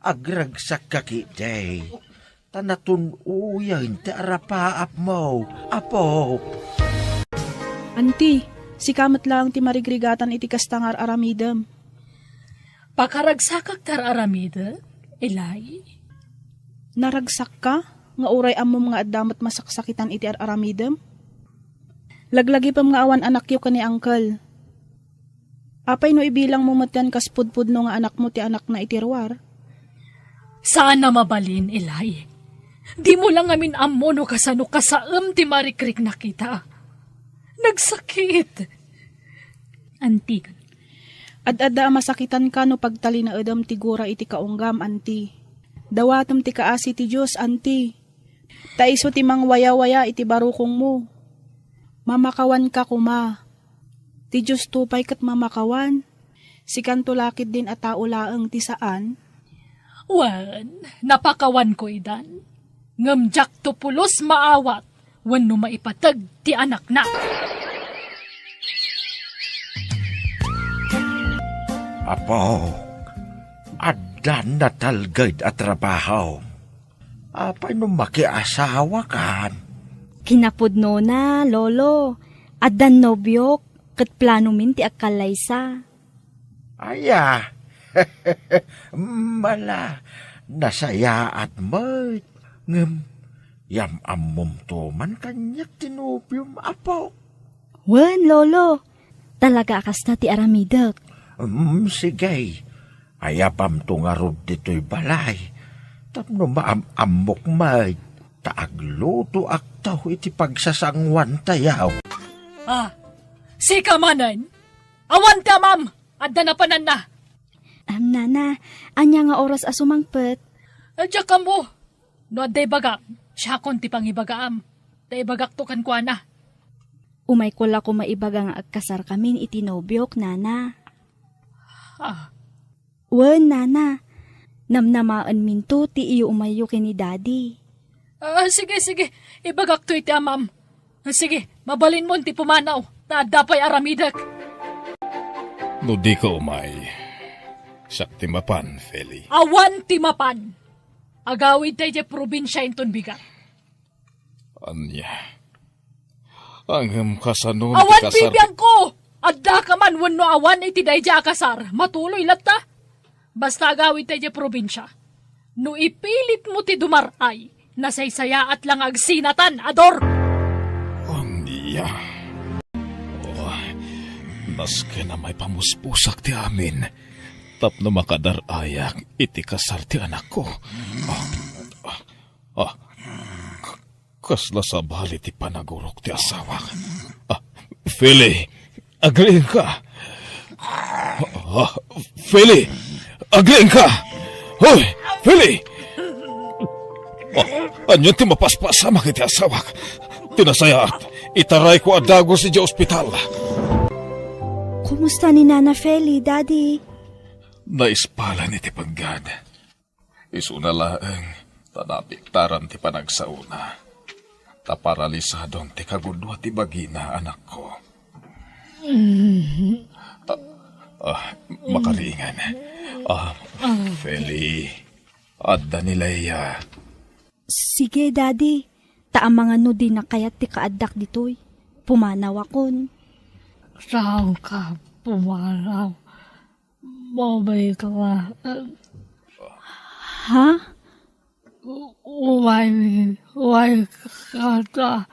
[SPEAKER 7] Agragsak kaki day. Tanatun uyan ti arapaap mo. Apo.
[SPEAKER 9] Auntie, si kamat lang ti marigrigatan iti kastangar aramidem.
[SPEAKER 1] Pakaragsakak tar aramida, Elay?
[SPEAKER 9] Naragsak ka? Nga uray amom nga addamat masaksakitan iti aramidem? Laglagi pa mga awan anak yu ka ni uncle. Apay no ibilang mo matyan kaspudpud no nga anak mo ti anak na itirwar.
[SPEAKER 1] Saan na mabalin, Elay? Di mo lang amin ammo no kasano kasaam ti marikrik na kita. Nagsakit. Antig.
[SPEAKER 9] Ad-ada masakitan ka no pagtali na edam ti gura iti kaunggam, anti. Dawatom ti kaasi ti Diyos, anti. Taiso ti mang waya-waya iti barukong mo. Mamakawan ka kuma. Ti Diyos tupay kat mamakawan. Si kantulakid din at taulaang ti saan.
[SPEAKER 1] Wan, napakawan ko idan. Ngamjak to pulos maawat. Wan no maipatag ti anak na.
[SPEAKER 7] Apo, adan na talgad at trabaho. Apay no makiasawa kan.
[SPEAKER 6] Kinapudno na, lolo. Adan nobyok, kat plano min ti akalaysa.
[SPEAKER 7] Aya, mala, nasaya at mat. Ngem, yam amom to man kanyak tinubyom, apo.
[SPEAKER 6] Wan, lolo. Talaga akasta ti aramidak.
[SPEAKER 7] Sige, ayapam to nga rod dito'y balay. Tapno maamamok mat. Taagluto aktaw iti pagsasangwan tayaw.
[SPEAKER 1] Ah, si kamanan. Awan ka, ma'am. Adda na panan na.
[SPEAKER 6] Nana, anya nga oras asumangpet.
[SPEAKER 1] Adya ka mo. No, day bagak. Siya kon ti pangibagaam. Day bagak to kan kwa na.
[SPEAKER 6] Umay ko la ko maibaga nga agkasar kamin iti nobyok, Nana.
[SPEAKER 1] Ah,
[SPEAKER 6] Wen, Nana. Namnamaan minto ti iyo umayo kini Daddy.
[SPEAKER 1] sige, sige. Ibagak to iti amam. Sige, mabalin mo ti pumanaw. Nadapay aramidak.
[SPEAKER 5] No di ka umay. Siyak timapan, Feli.
[SPEAKER 1] Awan ti mapan. Agawid tayo ti probinsya inton bigat.
[SPEAKER 5] Anya. Ang kasanon
[SPEAKER 1] Awan
[SPEAKER 5] ti kasar...
[SPEAKER 1] bibiyang ko! Adda ka man wano awan iti dayja akasar. Matuloy latta. Basta agawid tayo ti probinsya. No ipilit mo ti dumaray, nasaysaya at lang agsinatan, ador!
[SPEAKER 5] Anya. Oh, naske na may pamuspusak ti amin. Tapno makadarayak iti kasar ti anak ko. Kasla sa bali ti panagurok ti asawa. Feli, agreein ka. Feli, agreein ka. Hoy, Feli! Anyo ti mapaspasama kiti asawa. Tinasayaat, itaray ko adago si di ospital.
[SPEAKER 6] Kumusta ni Nana Feli, Daddy?
[SPEAKER 5] Naispala ni ti paggad. Isuna laeng tanapiktaran ti panagsauna. Taparalisadong ti kagudwa ti bagina anak ko. Makaringan. Feli, adda ni Leia.
[SPEAKER 6] Sige, Daddy. Taang mga nudi na kayat ti kaaddak ditoy. Pumanaw akon.
[SPEAKER 1] Saan ka pumanaw? Mabay ka na.
[SPEAKER 6] Ha?
[SPEAKER 1] Umay kata.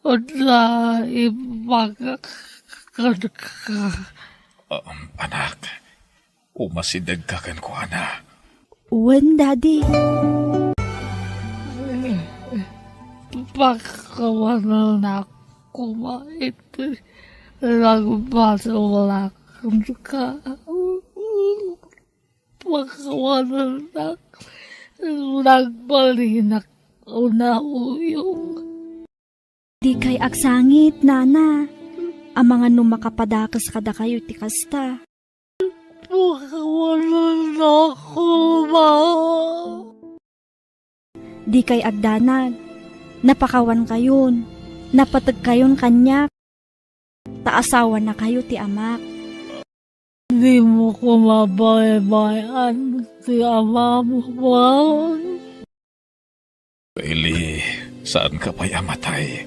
[SPEAKER 1] Udla ibagak ka.
[SPEAKER 5] Anak, umasidag ka kan ko, ana.
[SPEAKER 6] Wen, Daddy.
[SPEAKER 1] Pagkawanal na kumait. Nagbasalak ka. Pagkawanal na nagbalinak na uyong.
[SPEAKER 6] Di kay aksangit, Nana. Ang mga numakapadakas kada kayo ti kasta.
[SPEAKER 1] Pagkawanal na
[SPEAKER 6] Di kay agdanag. Napakawan kayon. Napatag kayon kanyak. Taasawa na kayo ti amak.
[SPEAKER 1] Di mo ko mabaybayan si ama mo.
[SPEAKER 5] Feli, saan ka pa'y amatay?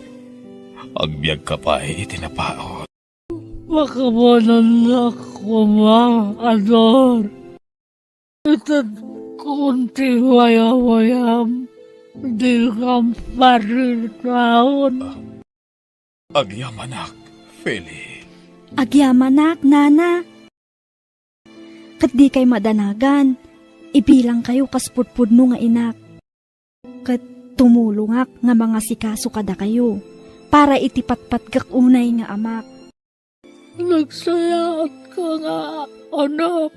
[SPEAKER 5] Agbyag ka pa'y itinapaot.
[SPEAKER 1] Makawalan na ko ador. Itad kunti wayawayam. Di kang paritaon.
[SPEAKER 5] Agyamanak, Feli.
[SPEAKER 6] Agyamanak, Nana. Kat di kay madanagan. Ibilang kayo kaspudpudno nga inak. Kat tumulungak nga mga sikaso kada kayo. Para itipatpatgak unay nga amak.
[SPEAKER 1] Nagsayaat ka nga, anak.